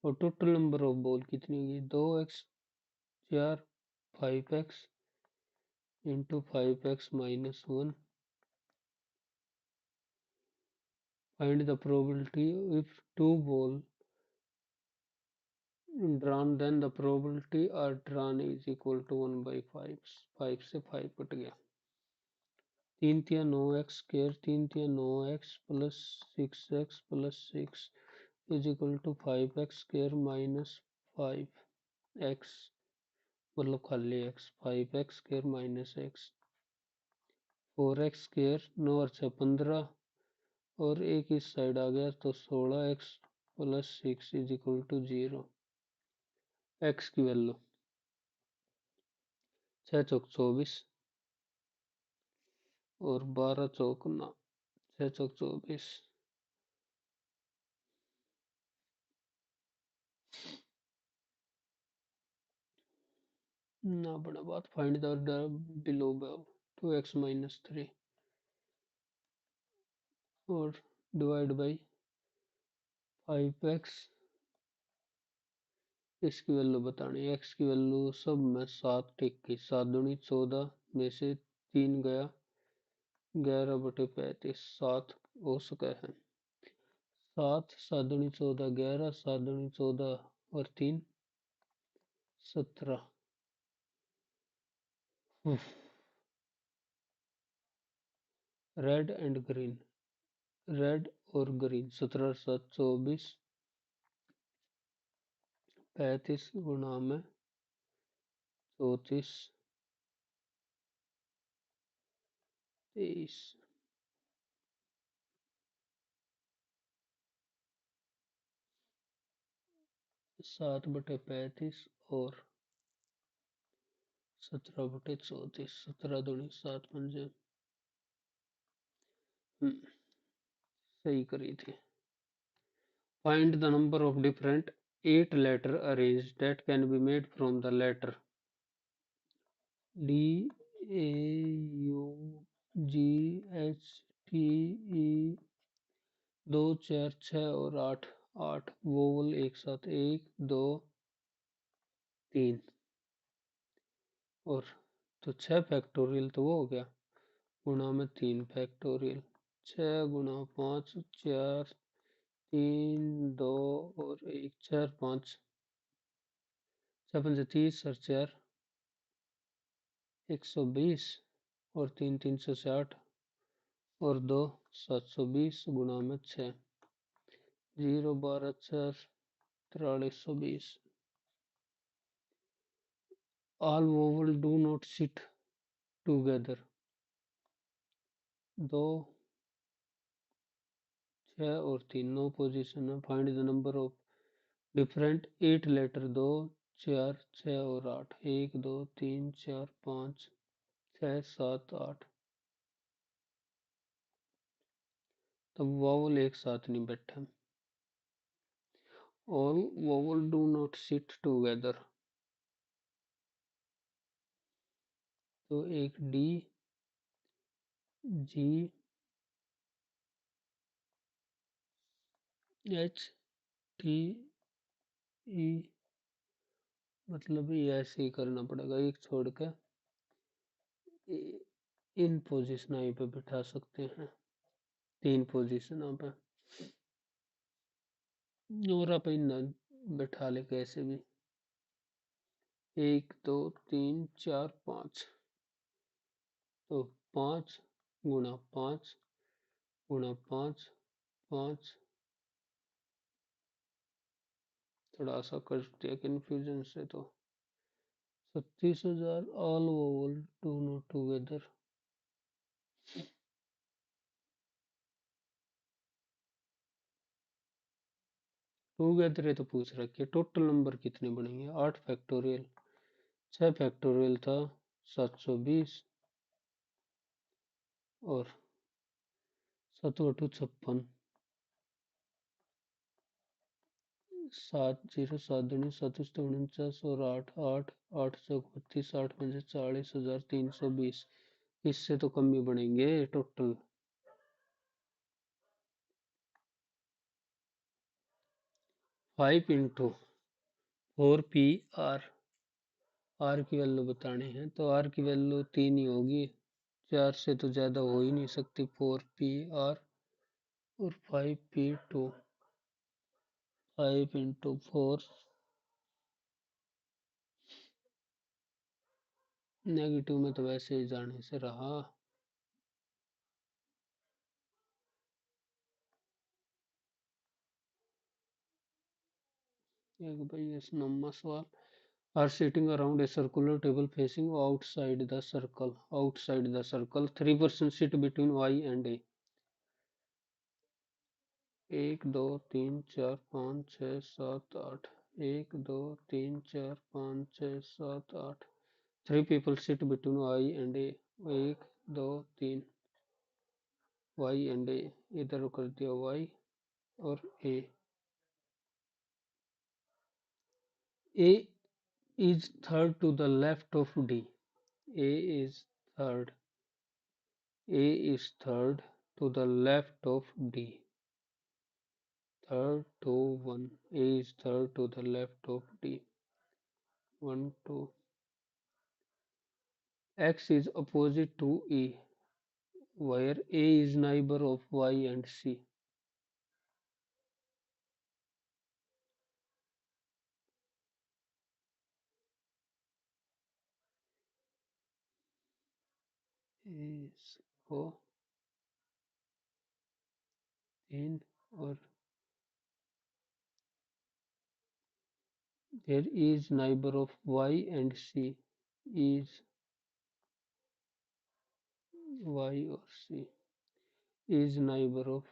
और total number of ball कितनी होगी 2x 4 5x into 5x minus 1 find the probability if two ball drawn then the probability are drawn is equal to 1/5 5 से 5 cut गया 3 तिया 9x square 3 तिया 9x plus 6x plus 6 is equal to 5x square minus 5x मतलब खाली x 5x square minus x 4x square 9 और 6 15 और एक इस साइड आ गया तो 16x plus 6 is equal to 0 x की वैल्यू 6 चौक 24 और 12 चौक 6 चौक 24 ना बड़ा बात find the below 2x minus 3 और डिवाइड बाई 5x इसकी वैल्यू बतानी x की वैल्यू सब में 7 टिक की 7 दूनी 14 में से 3 गया 11/35 7 हो सका है 7 7 दूनी 14 11 7 दूनी 14 और 3 17 रेड एंड ग्रीन रेड और ग्रीन 17 7 24 35 गुणा में 34 23 7/35 और 17/34 17 दूनी 7 पंजे सही करी थी find the number of different 8 letter arrays that can be made from the letter D A U G H T E 2 4 6 और 8 8 वोवल एक साथ 1 2 3 और तो 6 फैक्टोरियल तो वो हो गया गुणा में 3 फैक्टोरियल 6 गुणा 5 4 3 2 और 1 4 5 7 30 और 4 120 और 3 360 और 2 720 गुणा में 6 0 12 4 4320 all vowel do not sit together 2 6 और 3 नो पोजीशन है find the number of different 8 letter 2 4 6 और 8 1 2 3 4 5 6 7 8 तब वॉवल एक साथ नहीं बैठे all vowel do not sit together तो एक D G H T E मतलब ये ऐसे ही करना पड़ेगा एक छोड़ के इन पोजिशन पे बिठा सकते हैं 3 पोजिशन पे और आप इन बैठा ले कैसे भी एक दो तीन चार पाँच, तो 5 गुणा 5 गुणा 5, 5, थोड़ा सा कर दिया कंफ्यूजन से, तो 36,000 all vowel to not together. Together है तो पूछ रखिए टोटल नंबर कितने बनेंगे। 8 फैक्टोरियल, 6 फैक्टोरियल था 720, और 7×8 = 56, 7 0 7 दूनी 7×49 और 8 8 8×32 8×5 40,320। इससे तो कम ही बनेंगे टोटल। 5×4 पी आर की वैल्यू बताने हैं, तो आर की वैल्यू 3 ही होगी, 4 से तो ज्यादा हो ही नहीं सकती। 4 पी आर और 5 पी 2, 5×4, नेगेटिव में तो वैसे ही जाने से रहा। एक भाई इस नंबर सवाल, are sitting around a circular table facing outside the circle. Outside the circle, 3 person sit between Y and A. 1 2 3 4 5 6 7 8, 1 2 3 4 5 6 7 8, 3 people sit between Y and A. 1 2 3 Y and A, इधर कर दिया Y और A. A is third to the left of D. A is third. A is third to the left of D. Third to 1. A is third to the left of D. 1 2. X is opposite to E, where A is neighbor of Y and C. इसको 3 और there is neighbor of Y and C is Y or C is neighbor of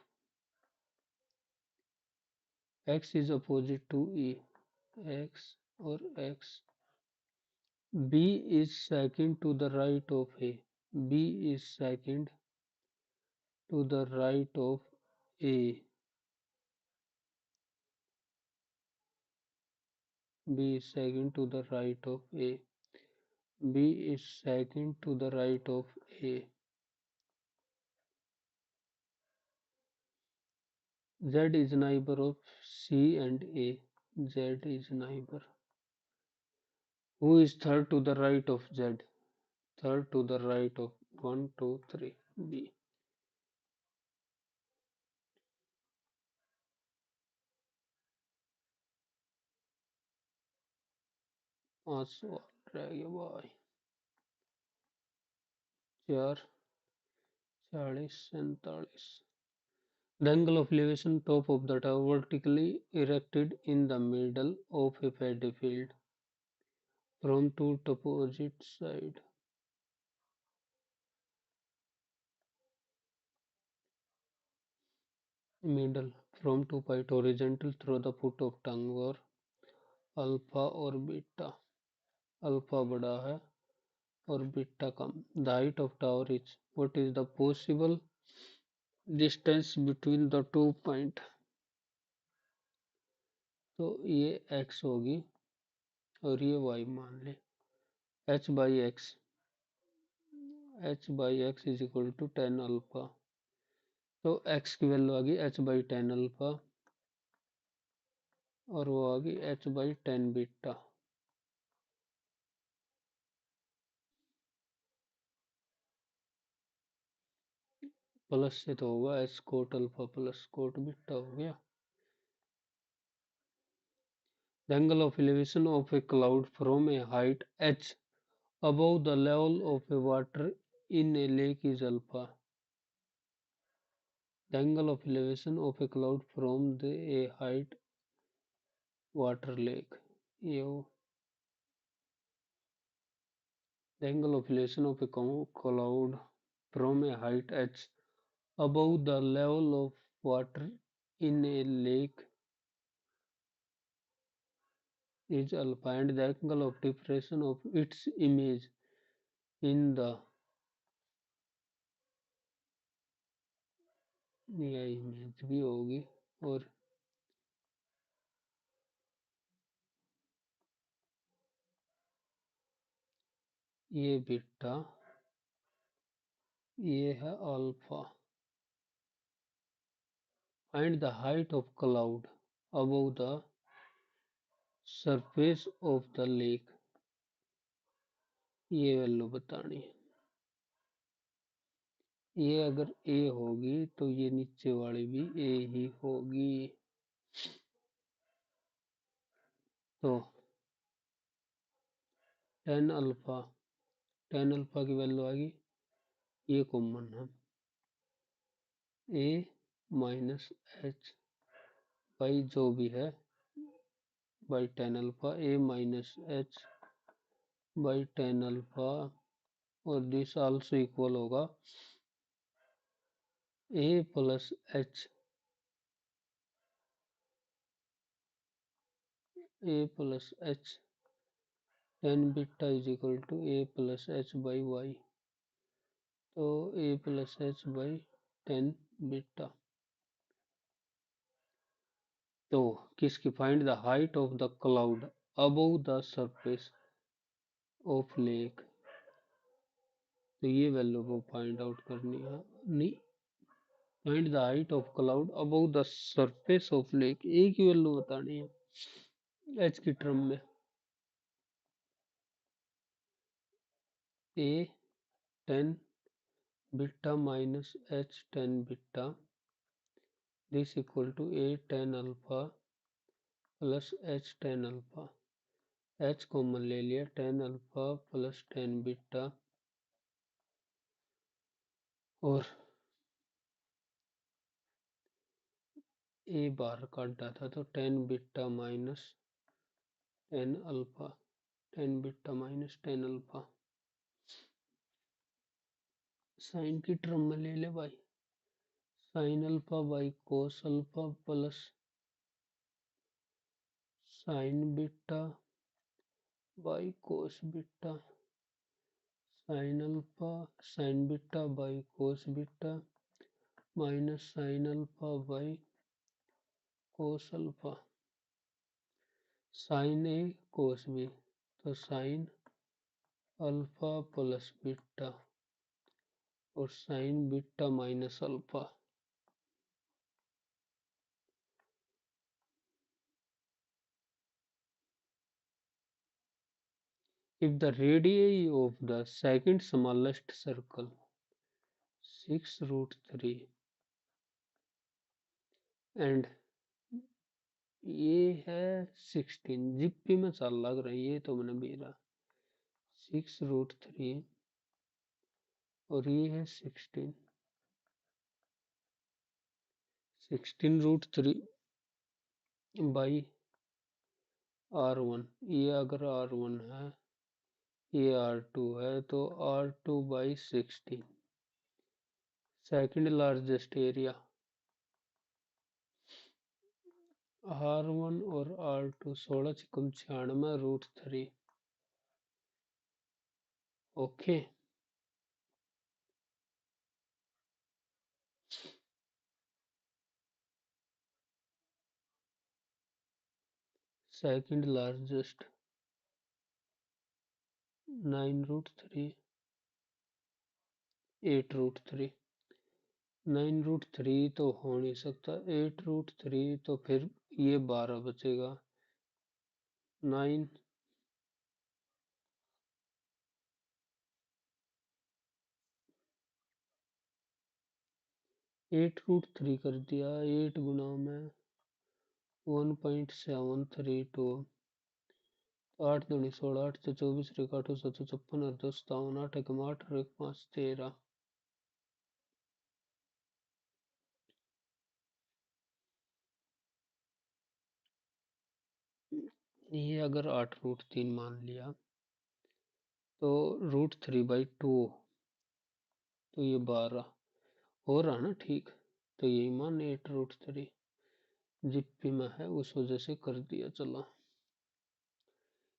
X is opposite to E, X or X. B is second to the right of A. B is second to the right of A. B is second to the right of A. B is second to the right of A. Z is neighbor of C and A. Z is neighbor. Who is third to the right of Z? Third to the right of 1 2 3 B. 5 सवाल रह गया भाई। 4 40 47। The angle of elevation top of the tower vertically erected in the middle of a paddy field from two opposite sides. Middle from two point horizontal through the foot of tongue or alpha और beta. Alpha बड़ा है और beta come. The height of tower is, what is the possible distance between the two point. तो ये x होगी और ये y मान ले। h/x is equal to 10 alpha. तो x की वैल्यू आ गई h/10 अल्फा और वो आ गई h/10 बीटा। प्लस से तो होगा H coat alpha plus coat beta हो गया। The angle of elevation of a cloud from a height h above the level of a water in a lake is alpha. The angle of elevation of a cloud from a height water lake. You, the angle of elevation of a cloud from a height h above the level of water in a lake is alpha, and the angle of diffraction of its image in the यह image भी होगी और ये beta, ये है alpha. Find the height of cloud above the surface of the lake. ये value बतानी है. ये अगर a होगी तो ये नीचे वाली भी a ही होगी. तो tan अल्फा की वैल्यू आएगी, ये कॉमन है, a माइनस एच बाई जो भी है by tan alpha, a minus H by tan alpha, और दिस आल्सो इक्वल होगा a plus H, a plus H tan beta is equal to a plus H by Y. तो a plus H by tan beta. तो किसकी find the height of the cloud above the surface of lake. तो ये वैल्यू को find out करनी है. नहीं, find the height of cloud above the surface of lake, एक ही वैल्यू बतानी है एच की टर्म में. A tan beta minus H tan beta, this equal to a tan alpha plus H tan alpha. H common ले लिया, tan alpha plus tan beta, और ए बाहर काटा था तो tan beta minus tan alpha, tan beta minus tan alpha. Sine की term में ले ले भाई, sine alpha by cos alpha plus sine beta by cos beta, sine alpha sine beta by cos beta minus sine alpha by cos alpha. Sine A cos B, तो sine alpha plus beta और sine beta minus alpha. If the radii of the second smallest circle 6 root 3 and ये है 16, जिप्पी में चल लग रहा है, ये तो मैंने मेरा 6 रूट 3 और ये है 16 रूट 3 बाई R1. ये अगर R1 है, ये R2 है, तो R2 by 16. Second largest area R1 और R2 16 चिकम 96 root 3. Okay. Second largest 9 root 3, 8 root 3. 9 root 3 तो हो नहीं सकता, 8 रूट 3 तो फिर ये 12 बचेगा. 9 8 रूट 3 कर दिया, 8 गुना में 1.732 8 दूनी 16, 8 से 24, रेख 8 756 और 2 57, 8 एकम 8, रेख 5 13। ये अगर 8√3 मान लिया तो √3/2, तो ये 12 हो रहा ना ठीक। तो यही मान 8√3 जिप्पी में है, उस वजह से कर दिया। चलो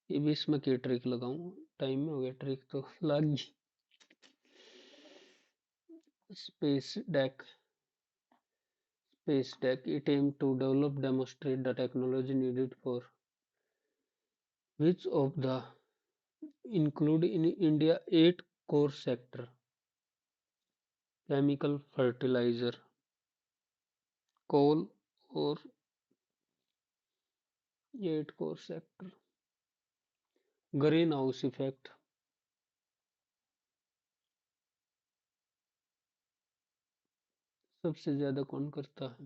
ये भी इसमें क्या ट्रिक लगाऊं, टाइम में हो गया ट्रिक तो लग गई। Space deck, space tech, it aimed to develop demonstrate the technology needed for which of the include in India 8 core sector: chemical, fertilizer, coal और 8 core sector। Green house effect सबसे ज्यादा कौन करता है?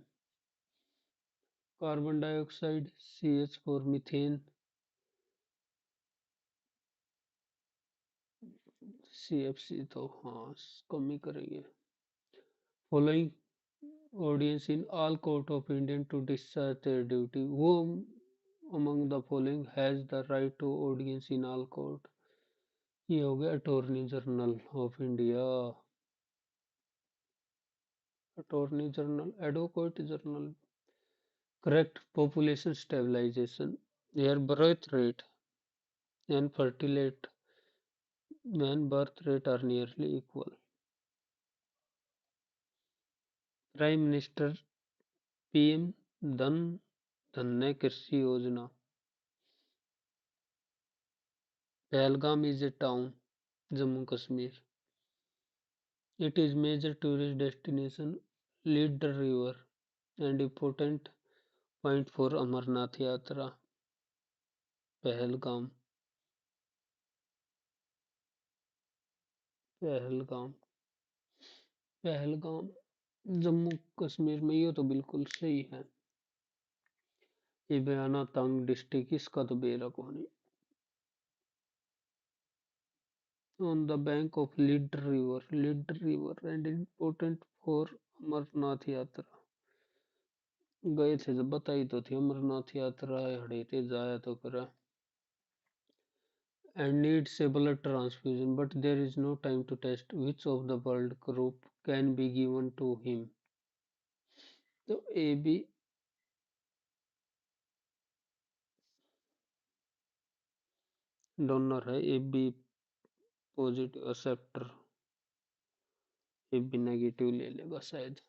Carbon dioxide, CH4, methane, CFC तो हाँ कम ही करेंगे। Following audience in all court of Indian to discharge their duty. Who among the following has the right to audience in all court? ये हो गया attorney general of India, attorney general, advocate general. Correct. Population stabilisation, their birth rate and fertility when birth rate are nearly equal. Prime minister PM धन धन्य कृषि योजना। Pahalgam is a town, Jammu Kashmir. It is major tourist destination, lead the river and important point for Amarnath Yatra. Pahalgam, Pahalgam, Pahalgam Jammu Kashmir में, ये तो बिल्कुल सही है। ये बयाना तंग डिस्ट्रिक्ट, इसका तो बेरा कौन। On the bank of Lead river and important for Amarnath यात्रा। गए थे जब बताई तो थी, अमरनाथ यात्रा हड़े थे जाया तो करा। And needs a blood transfusion, but there is no time to test which of the blood group can be given to him. तो ए बी डोनर है, A B positive acceptor, A B negative ले लेगा शायद।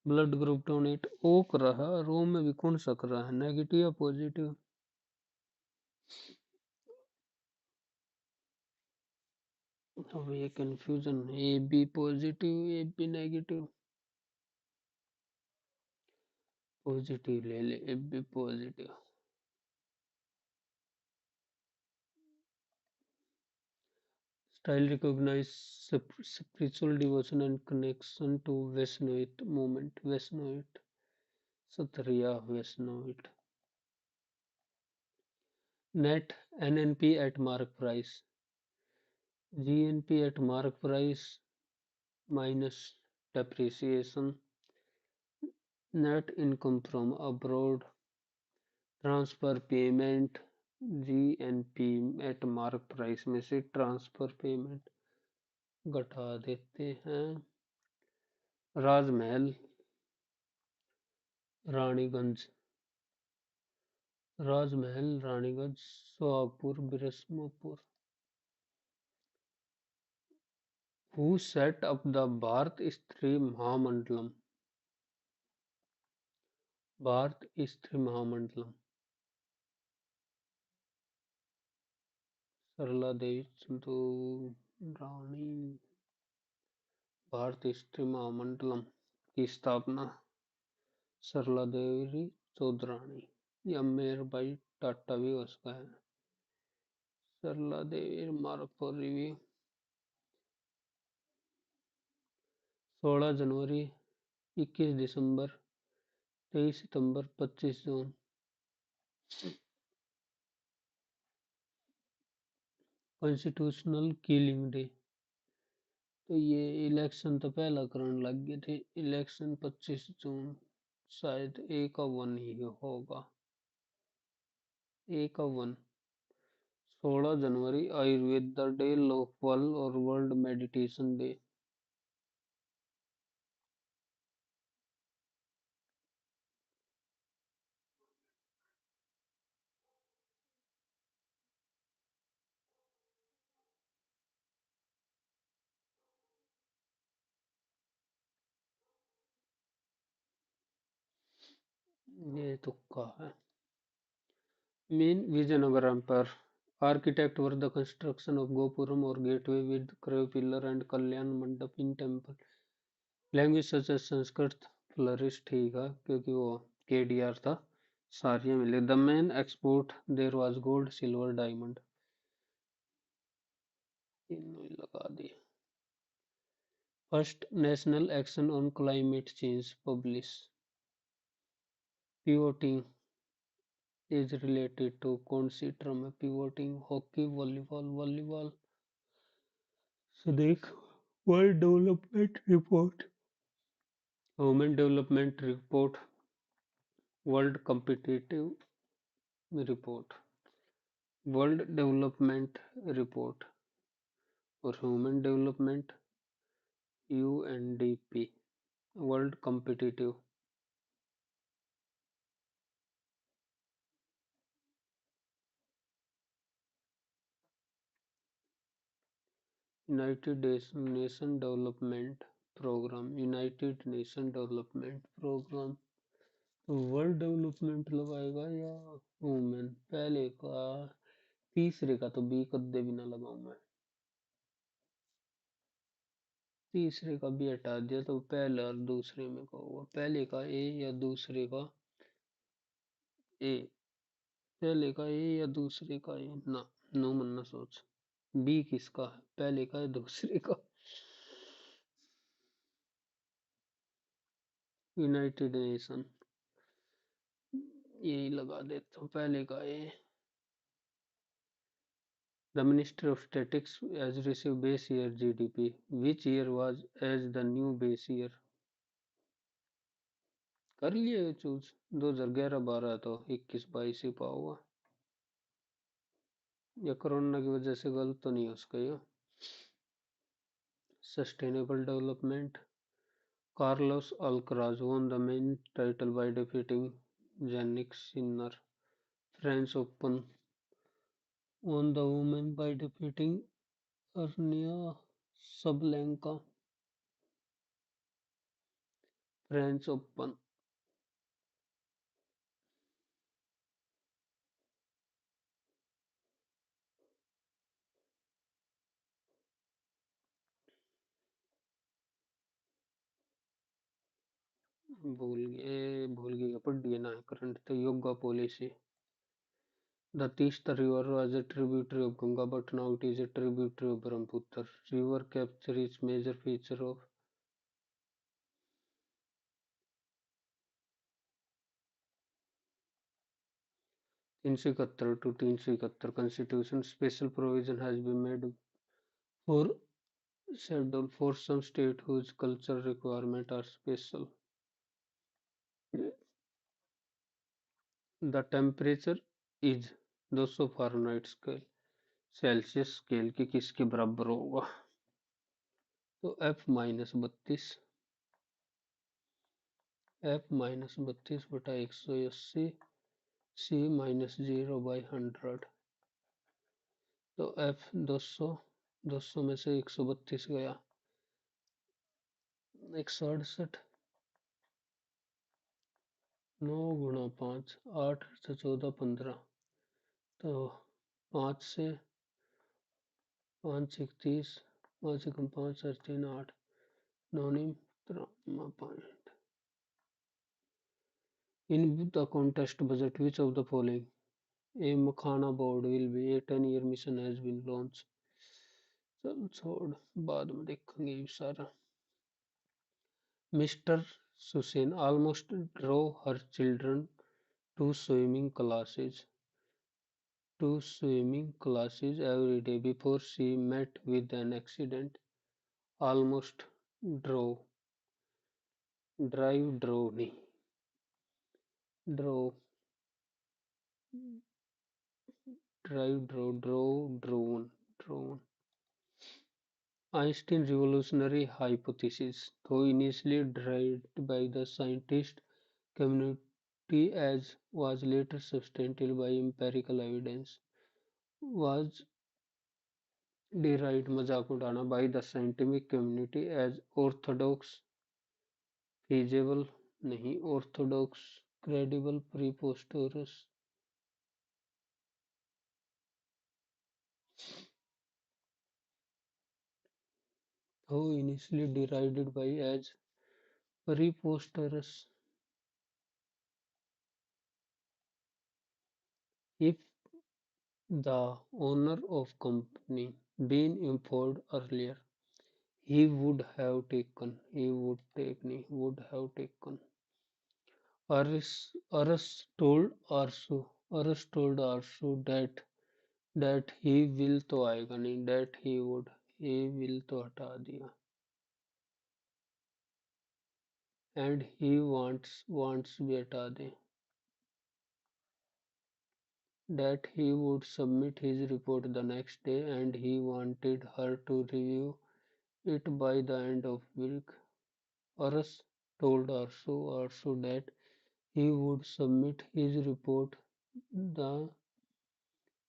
Blood group donate ओ कर रहा, रो में भी कौन सा कर रहा है, नेगेटिव या पॉजिटिव? अब ये confusion, A B positive A B negative. Positive ले ले, A B positive. Style recognize spiritual devotion and connection to Vaishnavite movement. Vaishnavite, Satriya Vaishnavite. Net NNP at mark price. GNP at mark price minus depreciation. Net income from abroad. Transfer payment. GNP at mark price में से transfer payment घटा देते हैं। राजमहल, रानीगंज, राजमहल, Raniganj, Sohagpur, बिरस्मपुर। Who set up the Bharat स्त्री महामंडलम? भारत स्त्री महामंडलम, सरला देवी चंदूरानी। भारत स्त्री महामंडलम की स्थापना सरला देवी चौधरानी, या मेयर भाई टाटा भी हो सकता है। Sarla Devi mark for review. 16 जनवरी, 21 दिसंबर, 23 सितंबर, 25 जून। Constitutional killing day. तो ये इलेक्शन तो पहला करण लग गए थे। इलेक्शन 25 जून, शायद ए का वन ही होगा। ए का वन। 16 जनवरी, आयुर्वेद डे, लोकपाल और वर्ल्ड मेडिटेशन डे। ये तुक्का है। Main Vizianagara Empire. Architect were the construction of Gopuram or gateway with crave pillar and Kalyan Mandap in temple. Language such as Sanskrit flourished, ठीक है, क्योंकि वो KDR था, सारियां मिले। The main export there was gold, silver, diamond। तीनों ही लगा दिए। First national action on climate change publish। Pivoting is related to कौन सी term है? Pivoting, hockey, volleyball। So देख, World Development Report, Women Development Report, World Competitive Report, World Development Report और Human Development, UNDP, World Competitive। United Nation Development Program, United Nation Development Program। World development लगाएगा या women? पहले का, तीसरे का तो B कद्दे भी ना लगाऊं मैं। तीसरे का भी हटा दिया तो पहले और दूसरे में का होगा। पहले का ए या दूसरे का ए। पहले का ए या दूसरे का ए ना। नो मन ना सोच। बी किसका है? पहले का है दूसरे का? United nation. यही लगा देता हूँ, पहले का ए। The Ministry of Statistics has received base year GDP. Which year was as the new base year? कर लिए चूज। 2011-12 तो 21-22 ही पाओगा। या कोरोना की वजह से गलत तो नहीं हो सका ये। Sustainable Development. Carlos Alcaraz won the main title by defeating Jannik Sinner. French Open won the women by defeating Arnia Sabalenka. French Open। भूल गए पढ़ दिए ना। करंट तो yoga policy. The Teesta River was a tributary of Ganga, but now it is a tributary of Brahmaputra. River capture is major feature of 371 to 371 Constitution. Special provision has been made for schedule for some state whose cultural requirements are special. The temperature is 200 Fahrenheit scale Celsius scale के किसके बराबर होगा? तो F-32 बटा 180 C-0/100। तो F 200 में से 132 गया, 168। 9 गुणा 5, 8 से 14, 15। तो 5 से 5 31, 5 एकम 5 और 3 8, 9 point. In the contest budget, which of the following? A Makhana board will be a 10-year mission has been launched। चल छोड़, बाद में देखेंगे ये सारा। Mister Susan almost drove her children to swimming classes every day before she met with an accident. Almost drove, drove, नहीं, drove, drone. Einstein revolutionary hypothesis, though initially derived by the scientist community as was later substantiated by empirical evidence, was derived मजाक उड़ाना by the scientific community as orthodox, feasible नहीं, orthodox, credible, preposterous, though initially derived by as preposterous. If the owner of company been informed earlier, he would have taken. Aras told Arsu that he will तो आएगा नहीं, that he will तो हटा दिया, and he wants भी हटा दे, that he would submit his report the next day and he wanted her to review it by the end of week. Aras told Arsu that he would submit his report the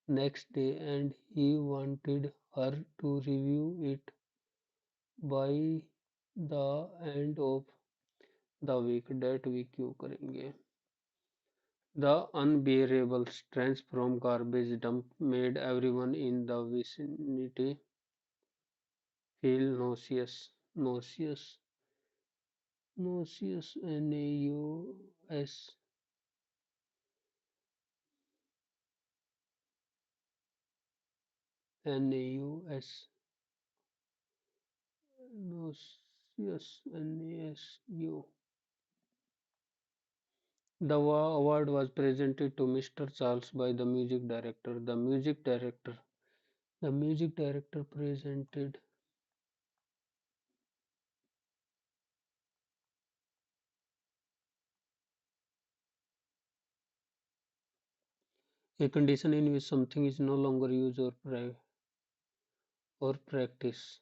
next day and he wanted her to review it by the end of the week. That week क्यों करेंगे? The unbearable stench from garbage dump made everyone in the vicinity feel nauseous, naus, naus, nasu. The award was presented to Mr. Charles by the music director. The music director presented a condition in which something is no longer used or practice.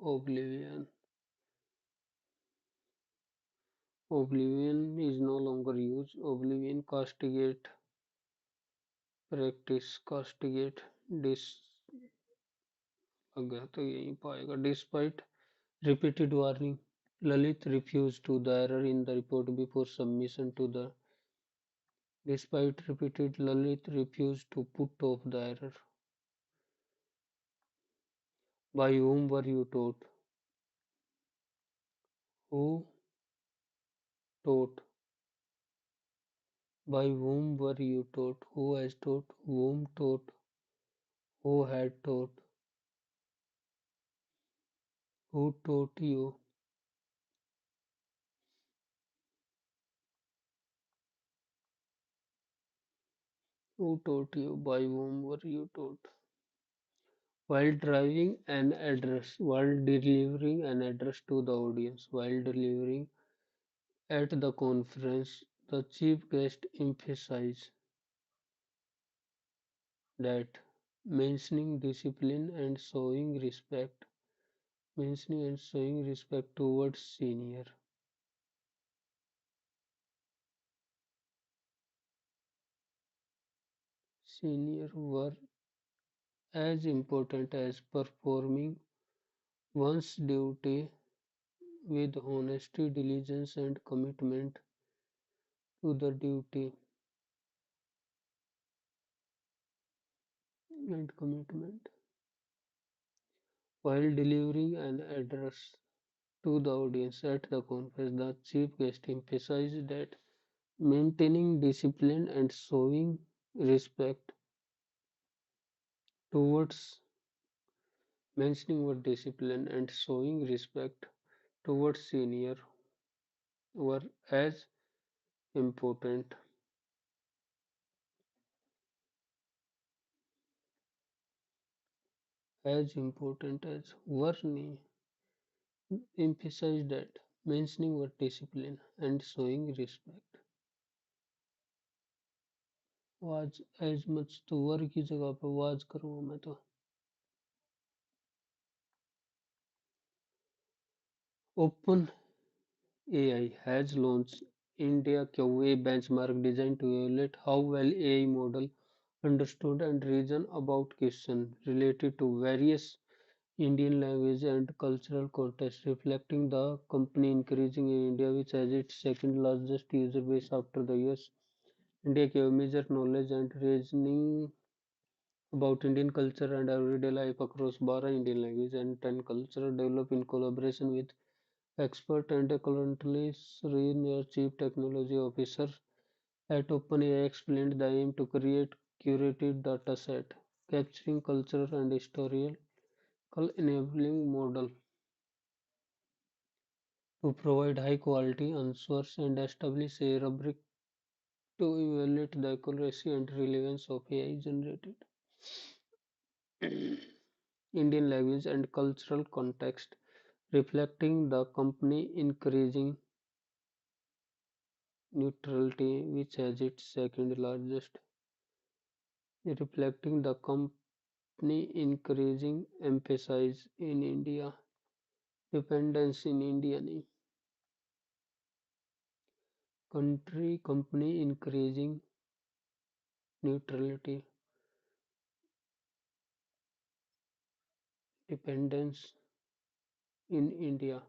Oblivion. Oblivion is no longer used. Oblivion castigate, practice, castigate, dis अगर तो यही पाएगा. Despite repeated warning, Lalit refused to the error in the report before submission to the. Despite repeated, Lalit refused to put off the error. By whom were you taught? Who taught? By whom were you taught? Who has taught? Whom taught? Who had taught? Who taught you? Who taught you? By whom were you taught? While delivering an address to the audience, while delivering at the conference, the chief guest emphasized that mentioning discipline and showing respect towards senior were as important as performing one's duty with honesty, diligence, and commitment to the duty and commitment. While delivering an address to the audience at the conference, the chief guest emphasized that maintaining discipline and showing respect towards mentioning what discipline and showing respect towards senior were important important as Varney emphasized that mentioning were discipline and showing respect was as much तो वर की जगह पे was करूंगा मैं तो open AI has launched India QA benchmark designed to evaluate how well AI model understood and reason about questions related to various Indian language and cultural contexts, reflecting the company increasing in India, which has its second largest user base after the US. India gave major knowledge and reasoning about Indian culture and everyday life across 12 Indian languages and 10 cultures developed in collaboration with expert and currently Sri, Chief Technology Officer at OpenAI, explained the aim to create curated data set capturing cultural and historical enabling model to provide high quality answers and establish a rubric to evaluate the accuracy and relevance of AI generated Indian language and cultural context, reflecting the company increasing neutrality, which has its second largest, reflecting the company increasing emphasis in India, dependence in India नहीं country company increasing neutrality, dependence in India.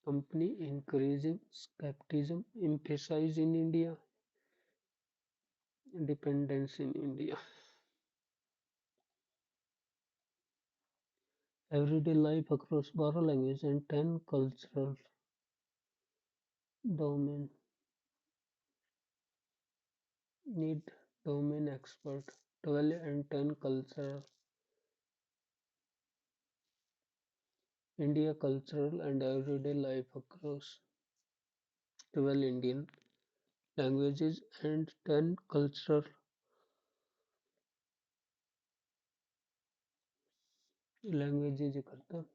Company increasing skepticism, emphasis in India, dependence in India. Everyday life across 12 languages and 10 cultural domain need domain expert. 12 and 10 cultural India cultural and everyday life across 12 Indian languages and 10 cultural languages करता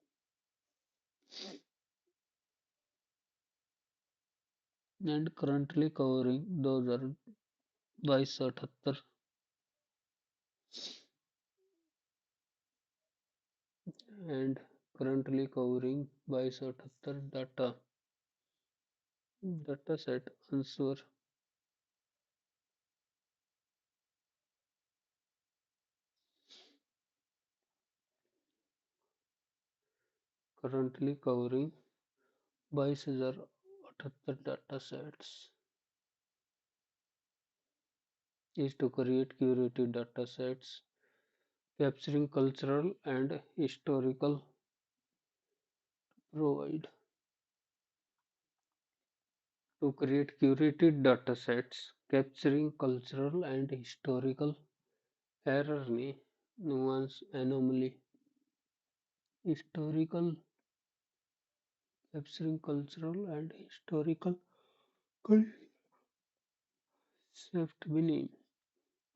and currently covering 2022 से 78 and currently covering 22 से 78 data set answer currently covering 22,078 data sets is to create curated data sets capturing cultural and historical provide to create curated data sets capturing cultural and historical error nuance anomaly historical capturing cultural and historical concept meaning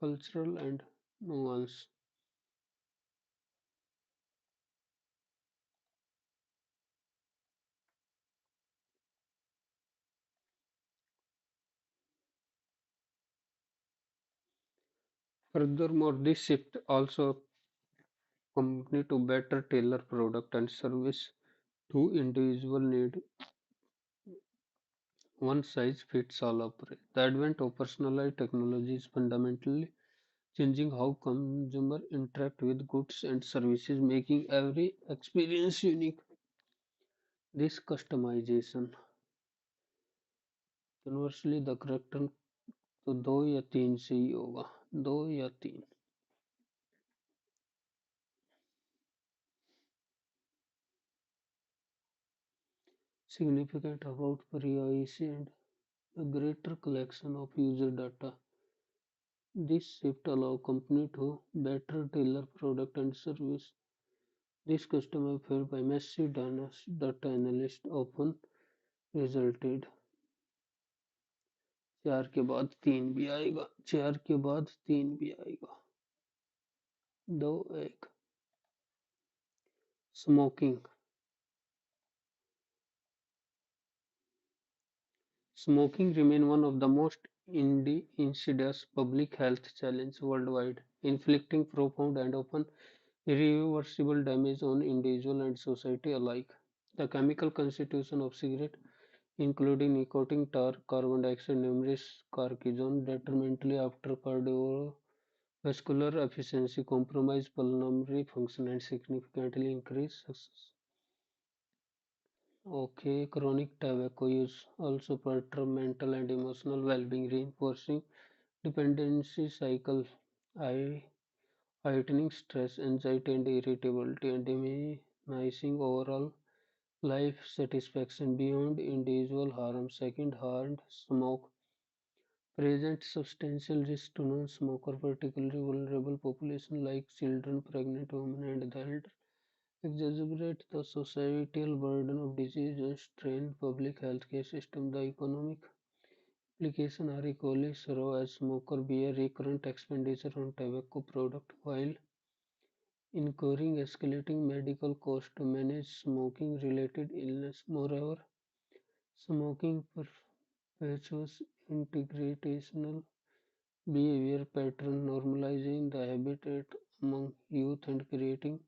cultural and nuance. Furthermore, this shift also company to better tailor product and service to individual need. One size fits all approach. The advent of personalized technology is fundamentally changing how consumers interact with goods and services, making every experience unique. This customization, conversely, the correct तो दो या तीन से ही होगा दो या तीन significant about privacy and a greater collection of user data. This shift allows companies to better tailor product and service. This customer fed by massive data analyst often resulted चार के बाद तीन भी आएगा चार के बाद तीन भी आएगा दो एक smoking Smoking remains one of the most insidious public health challenges worldwide, inflicting profound and often irreversible damage on individuals and society alike. The chemical constitution of cigarette, including nicotine, tar, carbon dioxide, numerous carcinogens, detrimentally after cardiovascular efficiency, compromise pulmonary function, and significantly increase Okay, chronic tobacco use also perturb mental and emotional well-being, reinforcing dependency cycle, high- heightening stress, anxiety, and irritability, and diminishing overall life satisfaction beyond individual harm. Second-hand smoke presents substantial risk to non-smoker, particularly vulnerable populations like children, pregnant women, and the elderly exacerbate the societal burden of disease and strain public healthcare system. The economic implications are equally severe as smokers bear recurrent expenditure on tobacco products while incurring escalating medical costs to manage smoking-related illness. Moreover, smoking perpetuates integrational behavior pattern, normalizing the habit among youth and creating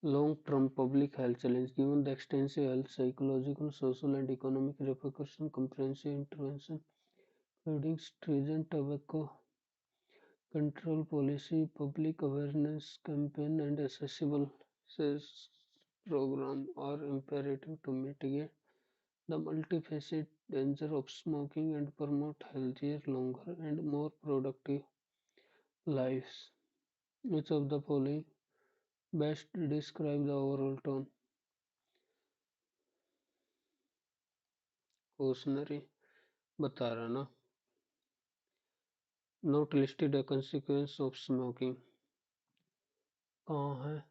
long-term public health challenge. Given the extensive health, psychological, social, and economic repercussions, comprehensive intervention, including stringent tobacco control policy, public awareness campaign, and accessible access program are imperative to mitigate the multifaceted danger of smoking and promote healthier, longer, and more productive lives. Which of the following best describe the overall tone? Cautionary बता रहा ना Not listed a consequence of smoking. कहाँ है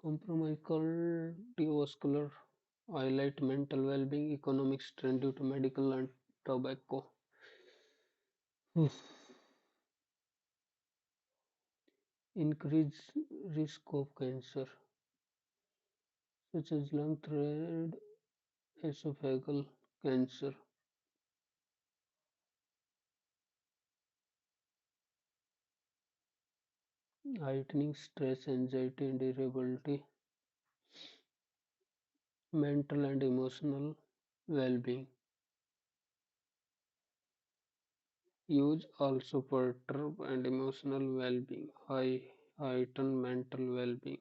compromise cardiovascular highlight mental well-being economic strain due to medical and tobacco increased risk of cancer such as lung throat esophageal cancer heightening stress anxiety and irritability mental and emotional well-being use also perturb and emotional well-being heighten mental well-being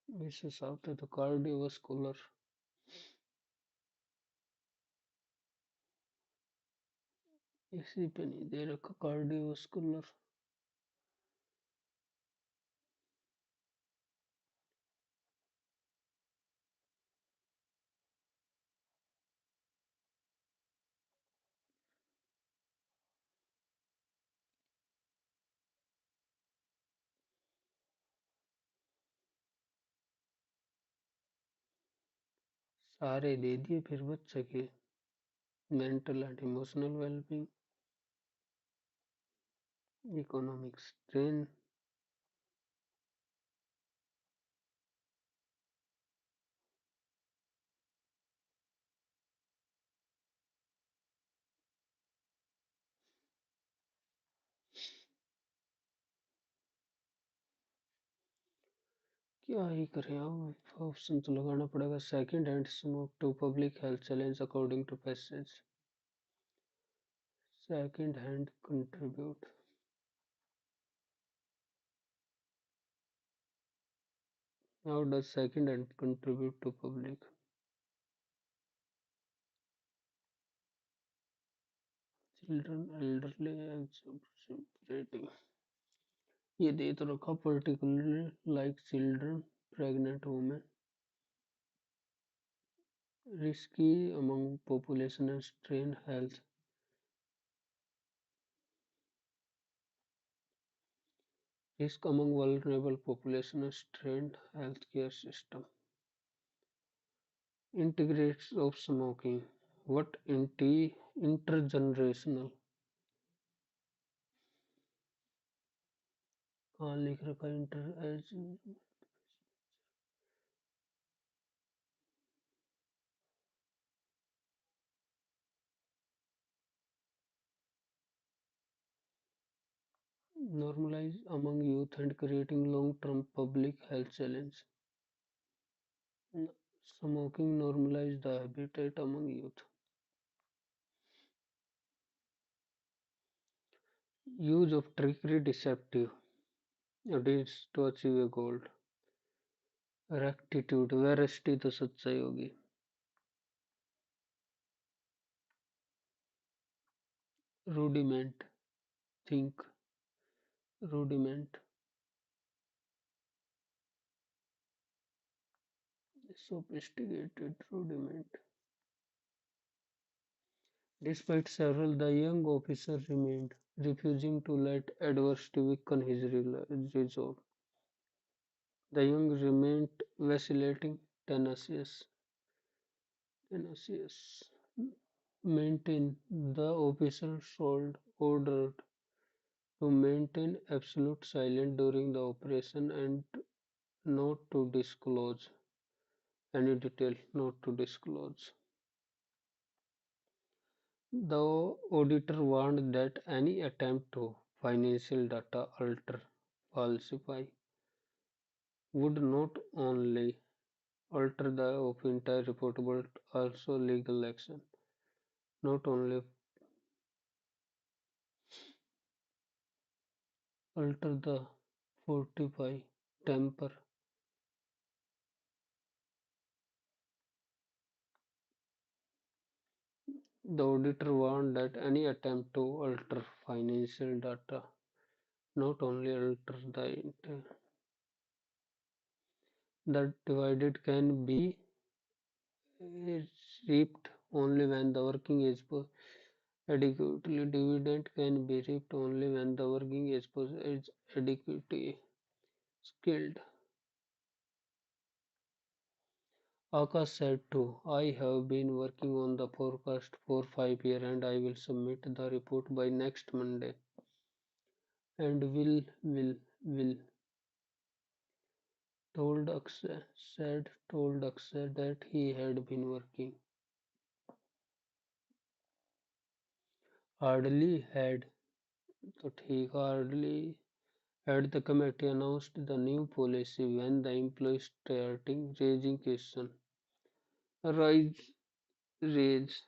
This is after the cardiovascular इसी पे नहीं दे रखा cardiovascular सारे दे दिए फिर बच्चे के mental and emotional wellbeing economic strain. क्या ही करें अब ऑप्शन तो लगाना पड़ेगा second hand smoke to public health challenge according to passage second hand contribute how does second hand contribute to public children elderly and separating ये दे तो रखा particularly like children pregnant women risky among population and strain health risk among vulnerable population and strained healthcare system integrates of smoking what intergenerational कहाँ लिख रखा inter normalize among youth and creating long-term public health challenge. Smoking normalized the habitat among youth. Use of trickery deceptive deeds to achieve a goal. Rectitude veracity तो सच्चाई होगी. Rudiment think rudiment sophisticated rudiment. Despite several, the young officer remained, refusing to let adversity weaken his resolve. The young remained vacillating, tenacious. tenacious. Maintain the officer should ordered to maintain absolute silence during the operation and not to disclose any detail, not to disclose. The auditor warned that any attempt to financial data alter, falsify would not only alter the of entire report but also legal action. Not only alter the fortify temper. The auditor warned that any attempt to alter financial data not only alter the that divided can be reaped only when the working is adequately dividend can be reaped only when the working is adequately skilled. Akash said too, I have been working on the forecast for 5 years and I will submit the report by next Monday. And will told Akshay that he had been working hardly had hardly had the committee announced the new policy when the employees starting raising question rise raise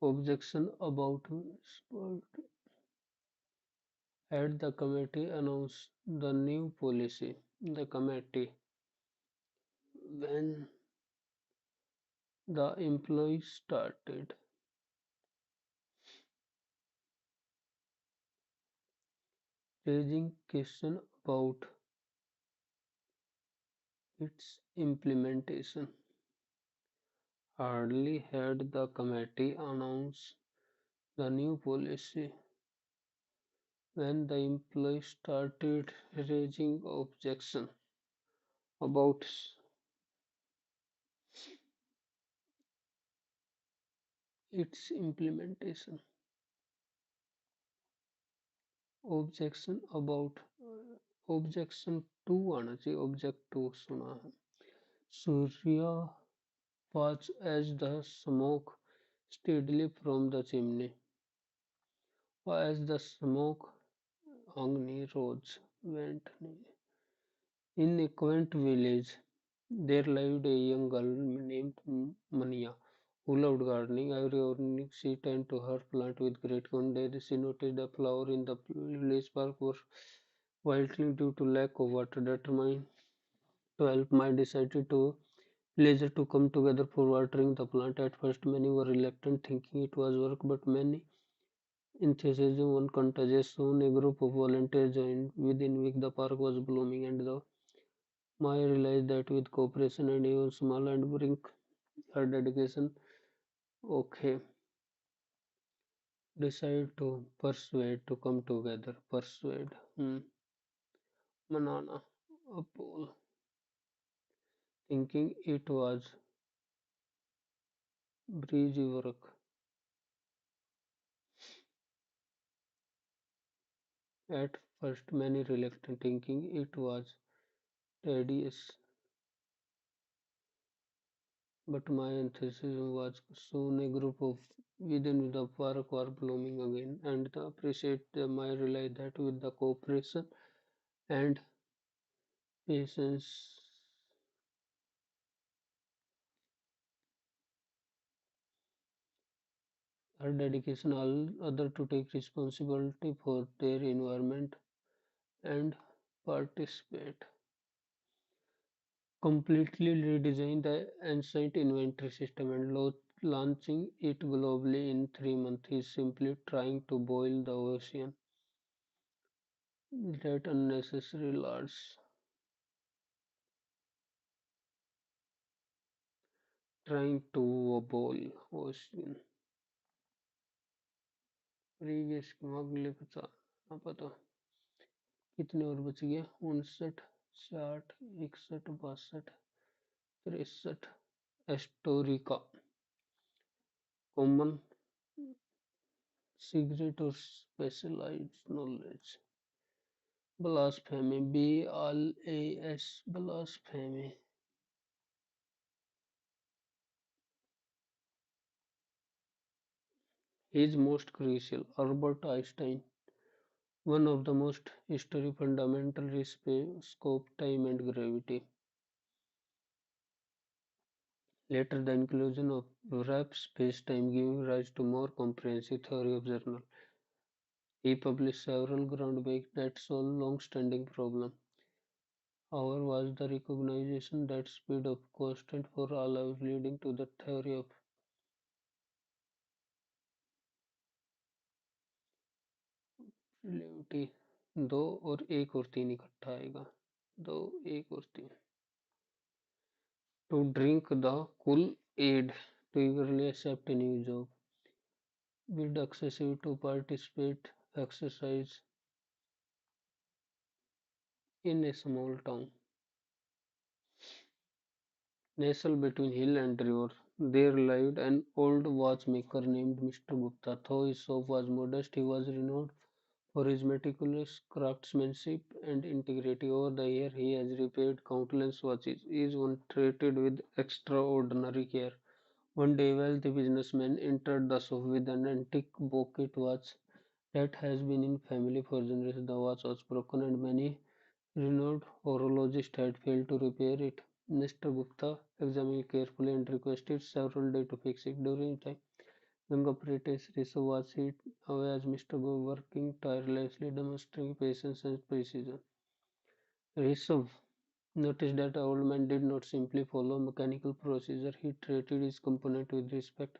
objection about had the committee announced the new policy. The committee when the employees started raising question about its implementation. Hardly had the committee announced the new policy when the employees started raising objection about its implementation. Objection about objection to आना चाहिए, object to सुना है। Surya watched as the smoke steadily from the chimney. As the smoke Agni rose, went in a quaint village. There lived a young girl named Mania, who loved gardening. Every morning she tended to her plant with great care. One day she noticed a flower in the village park was wilting due to lack of water. Determined to help, Maya decided to villagers to come together for watering the plant. At first, many were reluctant, thinking it was work, but many enthusiasm was contagious. Soon, a group of volunteers joined. Within a week, the park was blooming, and the Maya realized that with cooperation and even small and bring her dedication, okay, decide to persuade to come together. Persuade, manana, Apol, thinking it was breezy work. At first, many reluctant, thinking it was tedious, but my enthusiasm was soon a group of within the park were blooming again, and the appreciate them. I realized that with the cooperation and patience, her dedication, all other to take responsibility for their environment and participate. Completely redesigned the ancient inventory system and launching it globally in 3 months. He is simply trying to boil the ocean. That unnecessary large. Trying to boil ocean. Previous अगले पता ना पता कितने और बच गए 59 60 61 62 63 एस्टोरिका common secret और specialised knowledge blasphemy BLAS blasphemy is most crucial. Albert Einstein, one of the most history fundamental is scope, time and gravity. Later, the inclusion of wrap space-time giving rise to more comprehensive theory of journal. He published several groundbreaking that solved long-standing problem. However, was the recognition that speed of constant for all life leading to the theory of relativity. दो और एक और तीन इकट्ठा आएगा दो एक और तीन to drink the Kool-Aid to eagerly accept a new job, with excessive to participate exercise in a small town. Nestled between hill and river, there lived an old watchmaker named Mr. Gupta. Though his shop was modest, he was renowned for his meticulous craftsmanship and integrity. Over the years, he has repaired countless watches. He is one treated with extraordinary care. One day, a wealthy businessman entered the shop with an antique pocket watch that has been in family for generations. The watch was broken, and many renowned horologists had failed to repair it. Mr. Gupta examined it carefully and requested several days to fix it. During the time, young apprentice Rishabh was hit away as Mr. Gupta working tirelessly, demonstrating patience and precision. Rishabh noticed that the old man did not simply follow mechanical procedure, he treated his component with respect.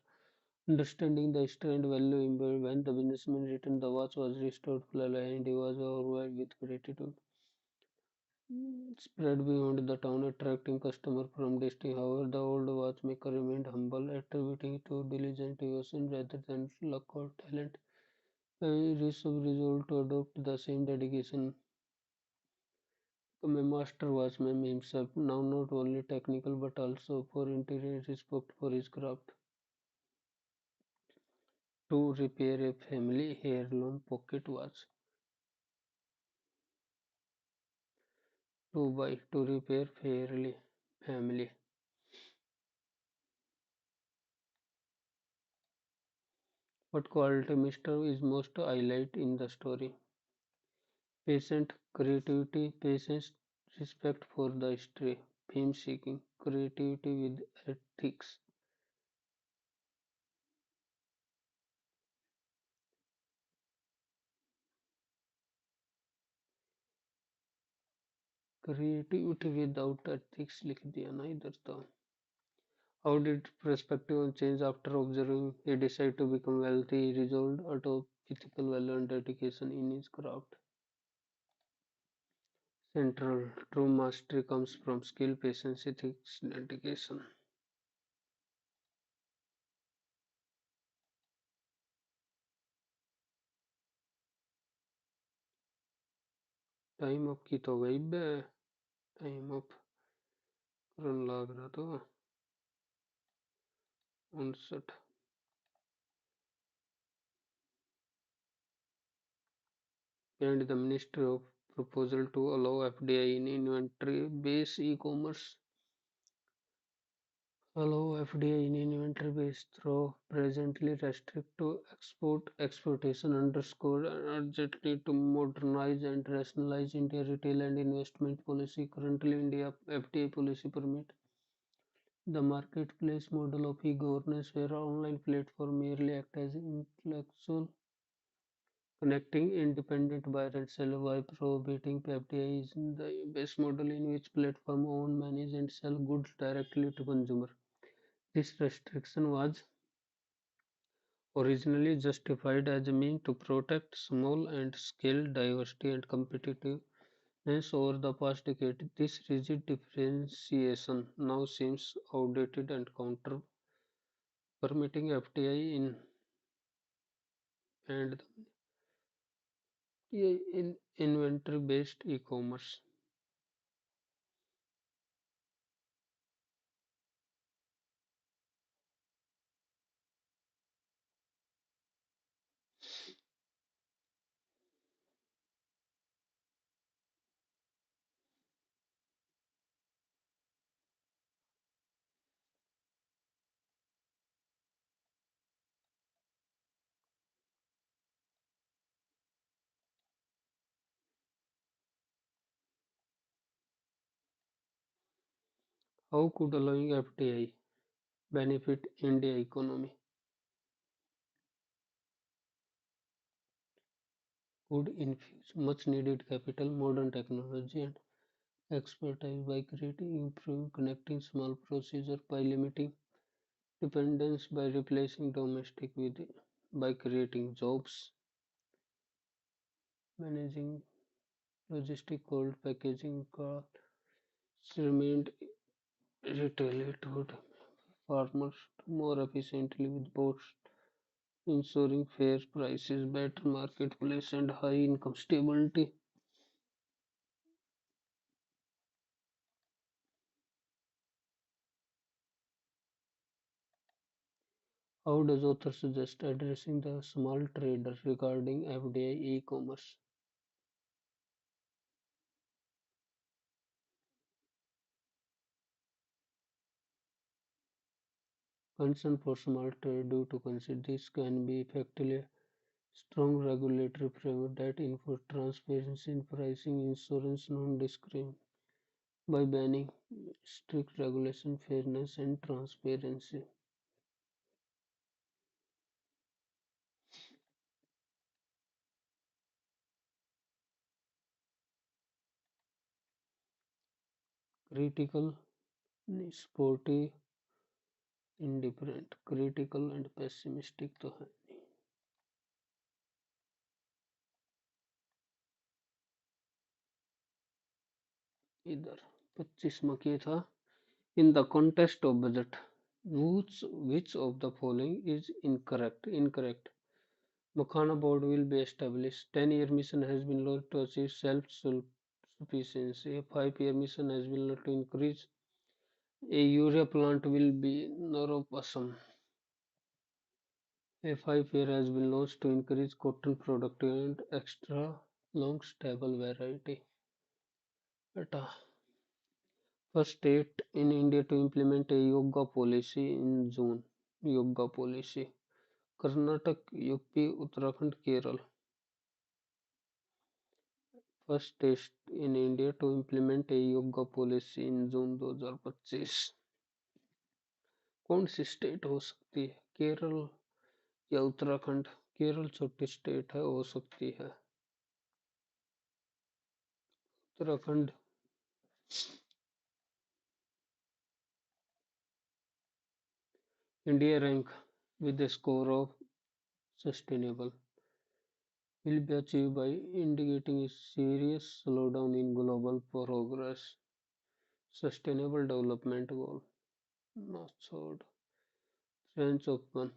Understanding the history and value embedded when the businessman returned, the watch was restored flawlessly and he was overwhelmed with gratitude. Spread beyond the town, attracting customers from distance. However, the old watchmaker remained humble, attributing it to diligent devotion rather than luck or talent. Rishabh resolved to adopt the same dedication, become a master watchman himself, now not only technical but also for interior respect for his craft. To repair a family heirloom pocket watch. to buy to repair fairly family. What quality Mr. is most highlight in the story? Patient creativity, patience, respect for the history, theme seeking, creativity with ethics. Creativity without ethics लिख दिया ना इधर तो. How did perspective change after observing he decided to become wealthy? He resolved out of ethical value and dedication in his craft. Central true mastery comes from skill, patience, ethics, dedication. Time up की तो गई बे. Time up run लग रहा तो 59. And the Ministry of proposal to allow FDI in inventory base e-commerce. Allow FDI in inventory base through presently restrict to export exportation underscore urgently to modernize and rationalize India retail and investment policy. Currently, India FDI policy permit the marketplace model of e-governance where online platform merely act as intellectual connecting independent buyer and seller while prohibiting FDI is the best model in which platform own, manage and sell goods directly to consumer. This restriction was originally justified as a means to protect small and scale diversity and competitiveness over the past decade. This rigid differentiation now seems outdated and counter permitting FDI in and in inventory based e-commerce. How could allowing FDI benefit India economy? Could infuse much needed capital, modern technology and expertise by creating improved connecting small procedure by limiting dependence by replacing domestic with by creating jobs, managing logistic cold packaging costs remained retaliated farmers more efficiently with both ensuring fair prices, better marketplace and high income stability. How does author suggest addressing the small trader regarding FDI e-commerce? Concern for small trade due to consider this can be effectively strong regulatory framework that enforce transparency in pricing, insurance, non-discrimination by banning strict regulation, fairness, and transparency. Critical, sporty, indifferent, critical and pessimistic तो है नहीं इधर 25 में क्या था in the context of budget which of the following is incorrect Makhana board will be established 10-year mission has been launched to achieve self-sufficiency a 5-year mission has been launched to increase a urea plant will be Noropasam. A 5-year has been launched to increase cotton productivity and extra long stable variety. बेटा, first state in India to implement a yoga policy in June. Yoga policy, Karnataka, UP, Uttarakhand, Kerala. First state in India to implement a yoga policy in June 2025। कौन सी state हो सकती है, केरल या उत्तराखंड? केरल छोटी state है, हो सकती है Uttarakhand. India rank with a score of sustainable will be achieved by indicating a serious slowdown in global progress. Sustainable development goal not solved. French Open,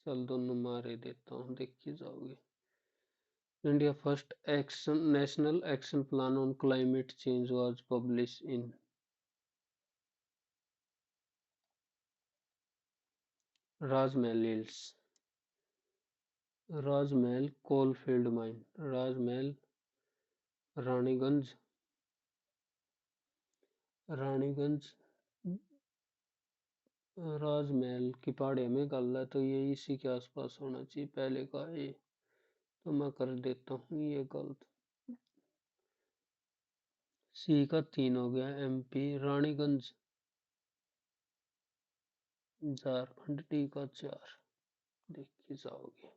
चल दोनों मारे देता हूँ, देखी जाओगे। India first action national action plan on climate change was published in Rajmahal Hills, Rajmahal coalfield mine, Rajmahal, Raniganj, Raniganj राजमहल की पहाड़ी में गल है, तो ये इसी के आसपास होना चाहिए पहले का। ये तो मैं कर देता हूँ ये गलत। सी का 3 हो गया। एमपी रानीगंज, झारखंड। डी का 4, देखी जाओगे।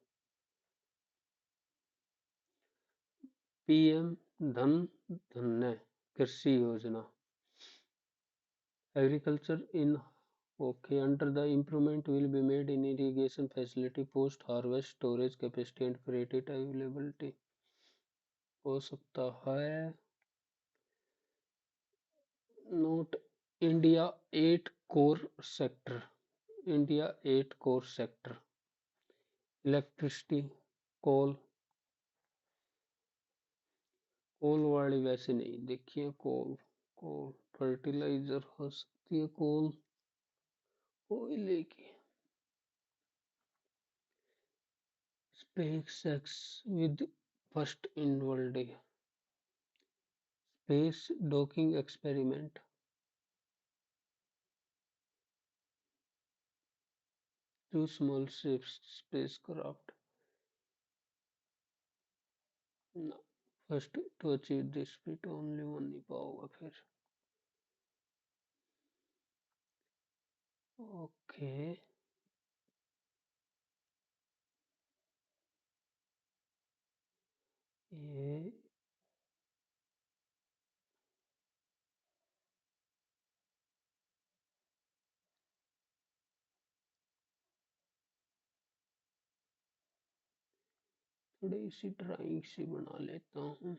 पीएम धन Dhanya Krishi Yojana, agriculture in okay under the improvement will be made in irrigation facility, post harvest storage capacity and credit availability. हो सकता है note India 8 core sector, India 8 core sector, electricity, coal, coal वाली वैसे नहीं देखिए, कोल, कोल फर्टिलाइजर हो सकती है, कोल ऑयल की। SpaceX with first in world, space docking experiment, two small ships spacecraft, first to achieve this feat only one ही पाओगे फिर। ओके, ये थोड़ी सी ड्राइंग सी बना लेता हूँ।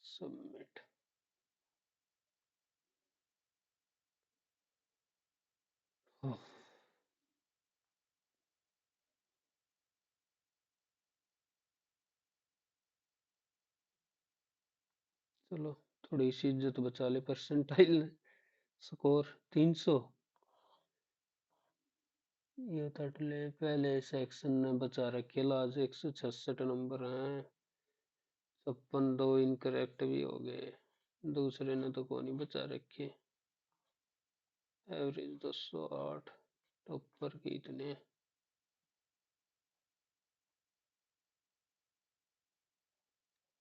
सबमिट। चलो, थोड़ी सी इज्जत बचा ले। परसेंटाइल स्कोर 300, ये तट ले। पहले सेक्शन ने बचा रखे लाज 166 नंबर हैं, 56, 2 इनकरेक्ट भी हो गए। दूसरे ने तो कौन ही बचा रखे। एवरेज 208, टॉपर के इतने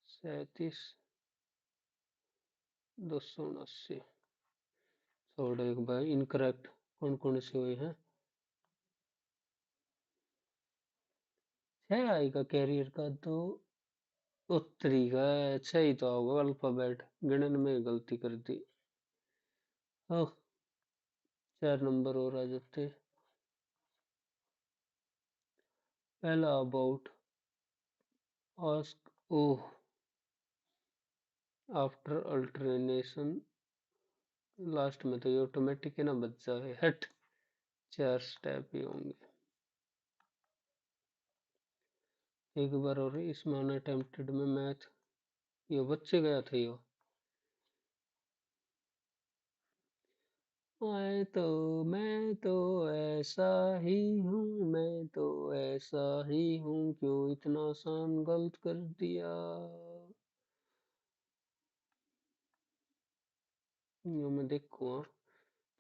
37, 279। छोड़ एक भाई, इनकरेक्ट कौन कौन से हुए हैं? 6 आएगा कैरियर का तो, उत्तरी का 6 ही तो होगा। अल्फाबेट गिनन में गलती कर दी। ओह, 4 नंबर और आ जाते। पहला about ask oh after alternation, last में तो ये ऑटोमेटिक है ना, बच जाए हट। 4 स्टेप ही होंगे। एक बार और इस मान अटेम्प्टेड में मैथ, ये बच्चे गया था यो। मैं तो ऐसा ही हूँ, मैं तो ऐसा ही हूँ, क्यों इतना आसान गलत कर दिया। यो मैं देखूँ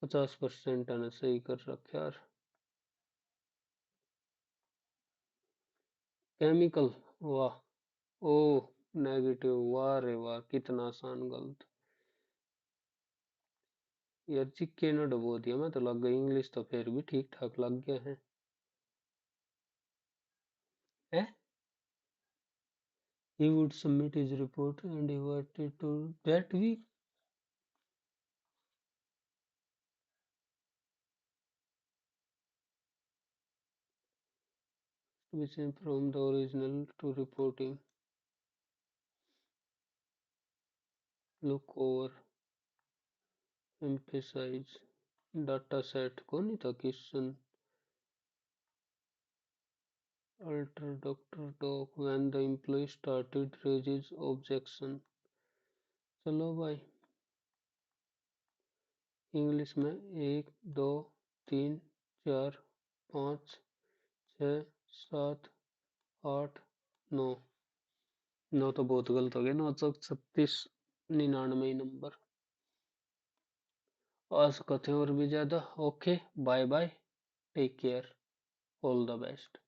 50% आने सही कर रखा यार। केमिकल, वाह। ओ नेगेटिव, वाह रे वाह, कितना आसान गलत। यार जी कैनेडा डबो दिया, मैं तो लग गई इंग्लिश तो फिर भी ठीक ठाक लग गया है। Eh? He would submit his report and revert it to that week. Missing from the original to reporting. Look over, emphasize. Data set को नहीं था question. Alter doctor talk when the employee started raises objection. चलो भाई, English में 1 2 3 4 5 6 7 8 9। 9 तो बहुत गलत हो गया, 936 99 नंबर। आ सकते हैं और भी ज्यादा। Okay, bye bye, take care, all the best.